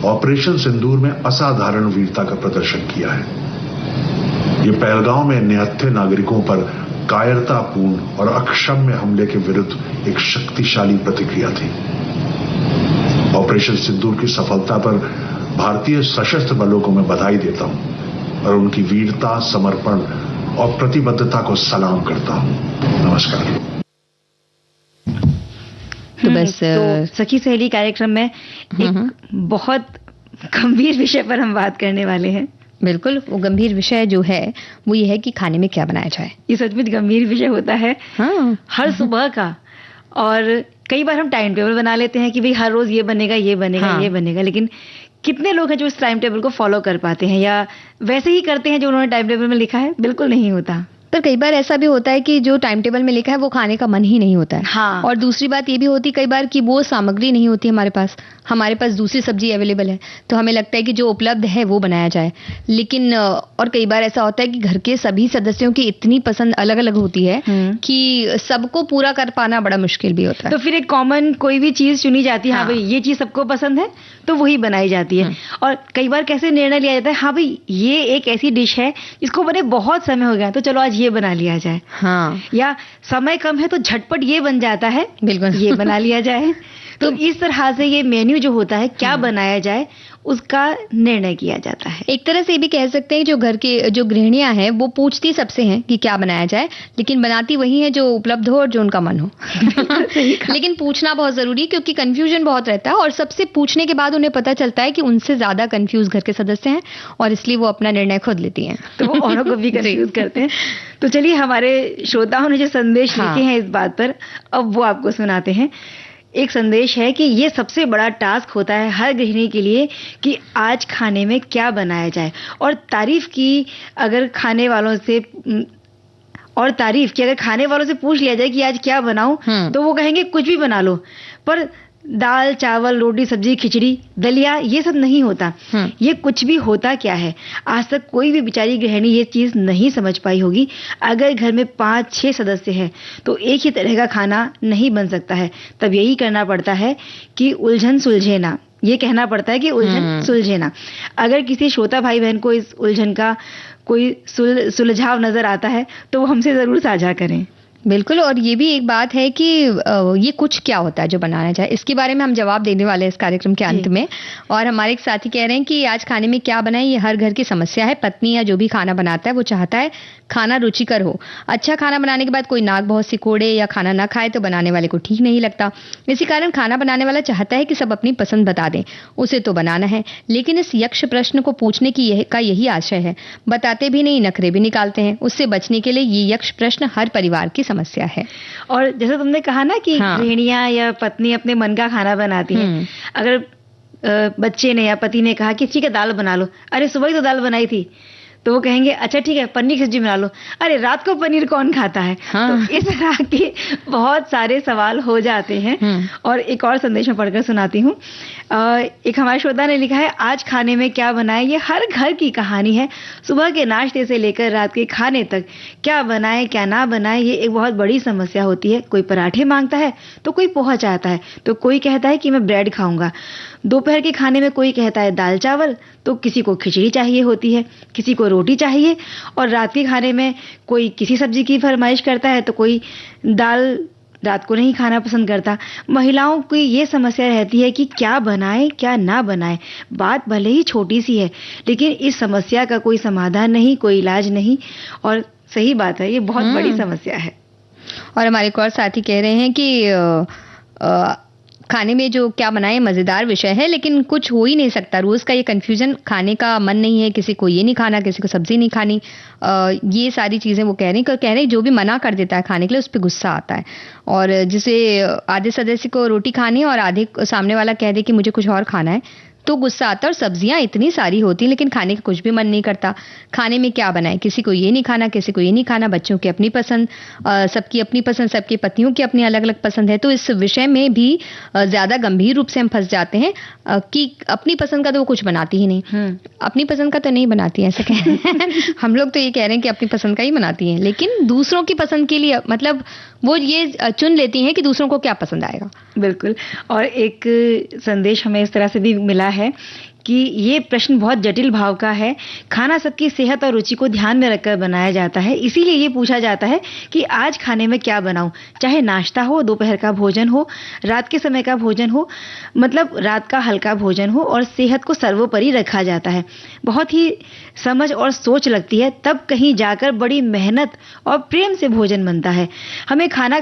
ऑपरेशन सिंदूर में असाधारण वीरता का प्रदर्शन किया है। ये पहलगांव में निहत्थे नागरिकों पर कायरतापूर्ण और अक्षम्य हमले के विरुद्ध एक शक्तिशाली प्रतिक्रिया थी। ऑपरेशन सिंदूर की सफलता पर भारतीय सशस्त्र बलों को मैं बधाई देता हूं और उनकी वीरता, समर्पण और प्रतिबद्धता को सलाम करता हूं। नमस्कार। तो बस तो सखी सहेली कार्यक्रम में एक बहुत गंभीर विषय पर हम बात करने वाले हैं। बिल्कुल, वो गंभीर विषय जो है वो ये है कि खाने में क्या बनाया जाए। ये सचमुच गंभीर विषय होता है हर सुबह का। और कई बार हम टाइम टेबल बना लेते हैं कि भाई हर रोज ये बनेगा, ये बनेगा, ये बनेगा, लेकिन कितने लोग हैं जो इस टाइम टेबल को फॉलो कर पाते हैं या वैसे ही करते हैं जो उन्होंने टाइम टेबल में लिखा है? बिल्कुल नहीं होता। पर कई बार ऐसा भी होता है कि जो टाइम टेबल में लिखा है वो खाने का मन ही नहीं होता है। हाँ। और दूसरी बात ये भी होती है कई बार कि वो सामग्री नहीं होती हमारे पास दूसरी सब्जी अवेलेबल है, तो हमें लगता है कि जो उपलब्ध है वो बनाया जाए। लेकिन और कई बार ऐसा होता है कि घर के सभी सदस्यों की इतनी पसंद अलग अलग होती है कि सबको पूरा कर पाना बड़ा मुश्किल भी होता है। तो फिर एक कॉमन कोई भी चीज चुनी जाती है। हाँ भाई, ये चीज सबको पसंद है तो वही बनाई जाती है। और कई बार कैसे निर्णय लिया जाता है, हाँ भाई ये एक ऐसी डिश है जिसको बने बहुत समय हो गया, तो चलो आज ये बना लिया जाए। हाँ। या समय कम है तो झटपट ये बन जाता है, बिल्कुल ये बना लिया जाए। तो इस तरह से ये मेन्यू जो होता है क्या बनाया जाए उसका निर्णय किया जाता है। एक तरह से ये भी कह सकते हैं जो घर के जो गृहिणियां हैं वो पूछती सबसे हैं कि क्या बनाया जाए, लेकिन बनाती वही है जो उपलब्ध हो और जो उनका मन हो। लेकिन पूछना बहुत जरूरी है क्योंकि कंफ्यूजन बहुत रहता है और सबसे पूछने के बाद उन्हें पता चलता है कि उनसे ज्यादा कंफ्यूज घर के सदस्य हैं और इसलिए वो अपना निर्णय खुद लेती हैं, तो वो औरों को भी कंफ्यूज करते हैं। तो चलिए, हमारे श्रोताओं ने जो संदेश लिखे हैं इस बात पर, अब वो आपको सुनाते हैं। एक संदेश है कि ये सबसे बड़ा टास्क होता है हर गृहिणी के लिए कि आज खाने में क्या बनाया जाए। और तारीफ की अगर खाने वालों से पूछ लिया जाए कि आज क्या बनाऊं, तो वो कहेंगे कुछ भी बना लो, पर दाल, चावल, रोटी, सब्जी, खिचड़ी, दलिया ये सब नहीं होता। ये कुछ भी होता क्या है, आज तक कोई भी बेचारी गृहिणी ये चीज नहीं समझ पाई होगी। अगर घर में 5-6 सदस्य हैं तो एक ही तरह का खाना नहीं बन सकता है। तब यही करना पड़ता है कि उलझन सुलझे ना, ये कहना पड़ता है कि उलझन सुलझे ना। अगर किसी श्रोता भाई बहन को इस उलझन का कोई सुलझाव नजर आता है तो वो हमसे जरूर साझा करें। बिल्कुल। और ये भी एक बात है कि ये कुछ क्या होता है जो बनाना चाहे, इसके बारे में हम जवाब देने वाले हैं इस कार्यक्रम के अंत में। और हमारे एक साथी कह रहे हैं कि आज खाने में क्या बनाएं, ये हर घर की समस्या है। पत्नी या जो भी खाना बनाता है वो चाहता है खाना रुचिकर हो। अच्छा खाना बनाने के बाद कोई नाक बहुत सिकोड़े या खाना ना खाए तो बनाने वाले को ठीक नहीं लगता। इसी कारण खाना बनाने वाला चाहता है कि सब अपनी पसंद बता दें, उसे तो बनाना है। लेकिन इस यक्ष प्रश्न को पूछने की यही आशय है। बताते भी नहीं, नखरे भी निकालते हैं। उससे बचने के लिए ये यक्ष प्रश्न हर परिवार की समस्या है। और जैसे तुमने कहा ना कि गृहिणियां या पत्नी अपने मन का खाना बनाती हैं। अगर बच्चे ने या पति ने कहा कि ठीक है दाल बना लो, अरे सुबह ही तो दाल बनाई थी, तो वो कहेंगे अच्छा ठीक है पनीर की सब्जी बना लो, अरे रात को पनीर कौन खाता है। तो इस तरह के बहुत सारे सवाल हो जाते हैं। और एक और संदेश मैं पढ़कर सुनाती हूँ। एक हमारे श्रोता ने लिखा है, आज खाने में क्या बनाए ये हर घर की कहानी है। सुबह के नाश्ते से लेकर रात के खाने तक क्या बनाए क्या ना बनाए ये एक बहुत बड़ी समस्या होती है। कोई पराठे मांगता है तो कोई पोहा चाहता है, तो कोई कहता है कि मैं ब्रेड खाऊंगा। दोपहर के खाने में कोई कहता है दाल चावल, तो किसी को खिचड़ी चाहिए होती है, किसी को रोटी चाहिए। और रात के खाने में कोई किसी सब्जी की फरमाइश करता है तो कोई दाल रात को नहीं खाना पसंद करता। महिलाओं की ये समस्या रहती है कि क्या बनाए क्या ना बनाए। बात भले ही छोटी सी है लेकिन इस समस्या का कोई समाधान नहीं, कोई इलाज नहीं। और सही बात है, ये बहुत बड़ी समस्या है। और हमारे एक और साथी कह रहे हैं कि खाने में जो क्या बनाए मज़ेदार विषय है, लेकिन कुछ हो ही नहीं सकता। रोज़ का ये कन्फ्यूजन, खाने का मन नहीं है, किसी को ये नहीं खाना, किसी को सब्जी नहीं खानी, ये सारी चीज़ें वो कह रही जो भी मना कर देता है खाने के लिए उस पर गुस्सा आता है। और जिसे आधे सदस्य को रोटी खानी है और आधे सामने वाला कह दे कि मुझे कुछ और खाना है तो गुस्सा आता है। और सब्जियां इतनी सारी होती हैं लेकिन खाने का कुछ भी मन नहीं करता। खाने में क्या बनाए, किसी को ये नहीं खाना, किसी को ये नहीं खाना, बच्चों की अपनी पसंद, सबकी अपनी पसंद, सबकी पत्नियों की अपनी अलग अलग पसंद है। तो इस विषय में भी ज्यादा गंभीर रूप से हम फंस जाते हैं कि अपनी पसंद का तो वो कुछ बनाती ही नहीं। अपनी पसंद का तो नहीं बनाती है, ऐसा कह रहे हैं। हम लोग तो ये कह रहे हैं कि अपनी पसंद का ही बनाती हैं, लेकिन दूसरों की पसंद के लिए मतलब वो ये चुन लेती हैं कि दूसरों को क्या पसंद आएगा। बिल्कुल। और एक संदेश हमें इस तरह से भी मिला है कि ये प्रश्न बहुत जटिल भाव का है। खाना सबकी सेहत और रुचि को ध्यान में रखकर बनाया जाता है, इसीलिए ये पूछा जाता है कि आज खाने में क्या बनाऊं। चाहे नाश्ता हो, दोपहर का भोजन हो, रात के समय का भोजन हो, मतलब रात का हल्का भोजन हो, और सेहत को सर्वोपरि रखा जाता है। बहुत ही समझ और सोच लगती है, तब कहीं जाकर बड़ी मेहनत और प्रेम से भोजन बनता है। हमें खाना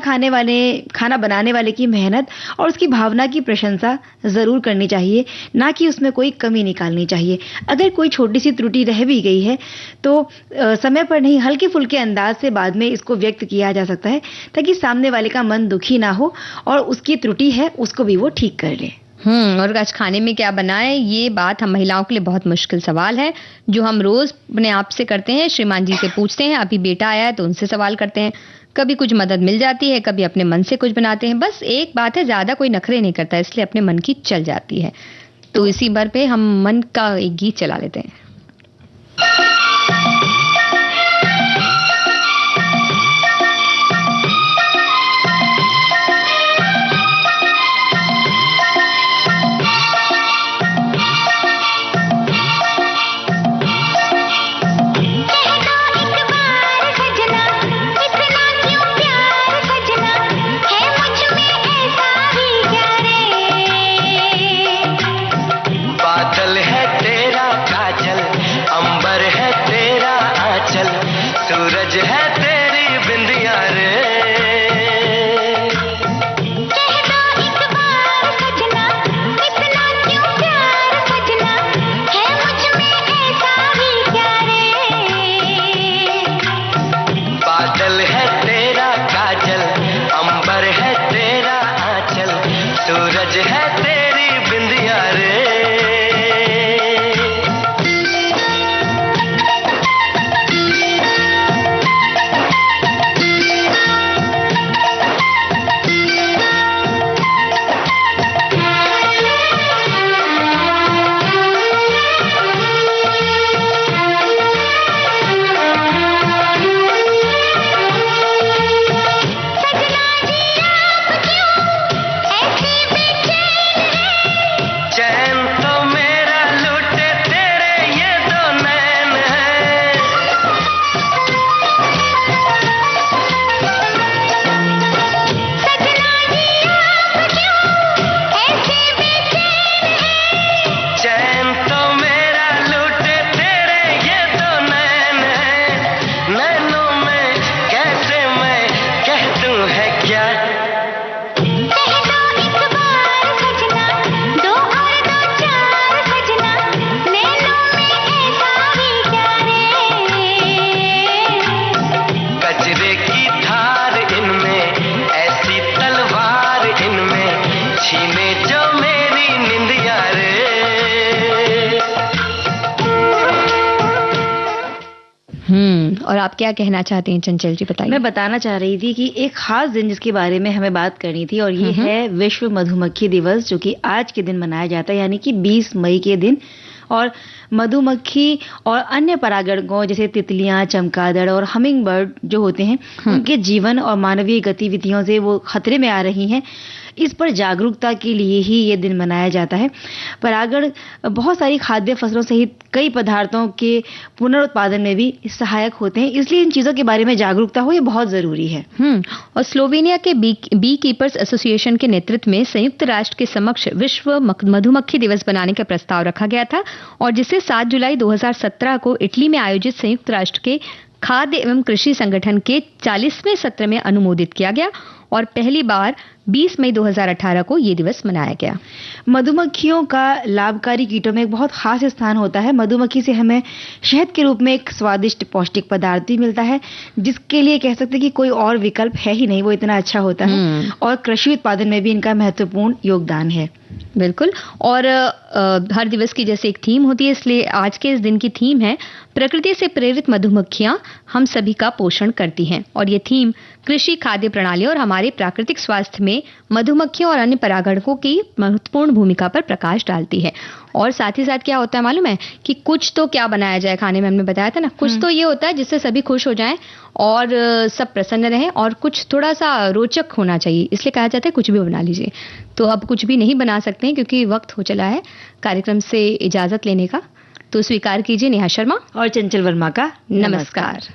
बनाने वाले की मेहनत और उसकी भावना की प्रशंसा जरूर करनी चाहिए, ना कि उसमें कोई कमी निकालनी चाहिए। अगर कोई छोटी सी त्रुटि रह भी गई है तो समय पर नहीं, हल्के फुल्के अंदाज से बाद में इसको व्यक्त किया जा सकता है, ताकि सामने वाले का मन दुखी ना हो और उसकी त्रुटि है उसको भी वो ठीक कर ले। और आज खाने में क्या बनाए, ये बात हम महिलाओं के लिए बहुत मुश्किल सवाल है, जो हम रोज अपने आप से करते हैं। श्रीमान जी से पूछते हैं, अभी बेटा आया है तो उनसे सवाल करते हैं, कभी कुछ मदद मिल जाती है, कभी अपने मन से कुछ बनाते हैं। बस एक बात है, ज्यादा कोई नखरे नहीं करता, इसलिए अपने मन की चल जाती है। तो इसी बार पे हम मन का एक गीत चला लेते हैं। और आप क्या कहना चाहती हैं चंचल जी, बताइए। मैं बताना चाह रही थी कि एक खास दिन जिसके बारे में हमें बात करनी थी, और ये है विश्व मधुमक्खी दिवस, जो कि आज के दिन मनाया जाता है, यानी कि 20 मई के दिन। और मधुमक्खी और अन्य परागणकों जैसे तितलियां, चमगादड़ और हमिंग बर्ड जो होते हैं, उनके जीवन और मानवीय गतिविधियों से वो खतरे में आ रही हैं। इस पर जागरूकता के लिए ही ये दिन मनाया जाता है। परागण बहुत सारी खाद्य फसलों सहित कई पदार्थों के पुनरुत्पादन में भी सहायक होते हैं, इसलिए इन चीज़ों के बारे में जागरूकता हो, ये बहुत ज़रूरी है। और स्लोवेनिया के बी कीपर्स एसोसिएशन के नेतृत्व में संयुक्त राष्ट्र के समक्ष विश्व मधुमक्खी दिवस बनाने का प्रस्ताव रखा गया था, और जिसे 7 जुलाई 2017 को इटली में आयोजित संयुक्त राष्ट्र के खाद्य एवं कृषि संगठन के 40वें सत्र में अनुमोदित किया गया। और पहली बार 20 मई 2018 को ये दिवस मनाया गया। मधुमक्खियों का लाभकारी कीटों में एक बहुत खास स्थान होता है। मधुमक्खी से हमें शहद के रूप में एक स्वादिष्ट पौष्टिक पदार्थ भी मिलता है, जिसके लिए कह सकते हैं कि कोई और विकल्प है ही नहीं, वो इतना अच्छा होता है। और कृषि उत्पादन में भी इनका महत्वपूर्ण योगदान है। बिल्कुल। और हर दिवस की जैसे एक थीम होती है, इसलिए आज के इस दिन की थीम है प्रकृति से प्रेरित मधुमक्खियां हम सभी का पोषण करती हैं। और ये थीम कृषि, खाद्य प्रणाली और हमारे प्राकृतिक स्वास्थ्य में मधुमक्खियों और अन्य परागणकों की महत्वपूर्ण भूमिका पर प्रकाश डालती है। और साथ ही साथ क्या होता है मालूम है कि कुछ तो क्या बनाया जाए खाने में, हमने बताया था ना, कुछ तो ये होता है जिससे सभी खुश हो जाएं और सब प्रसन्न रहें, और कुछ थोड़ा सा रोचक होना चाहिए, इसलिए कहा जाता है कुछ भी बना लीजिए। तो अब कुछ भी नहीं बना सकते हैं क्योंकि वक्त हो चला है कार्यक्रम से इजाजत लेने का। तो स्वीकार कीजिए नेहा शर्मा और चंचल वर्मा का नमस्कार।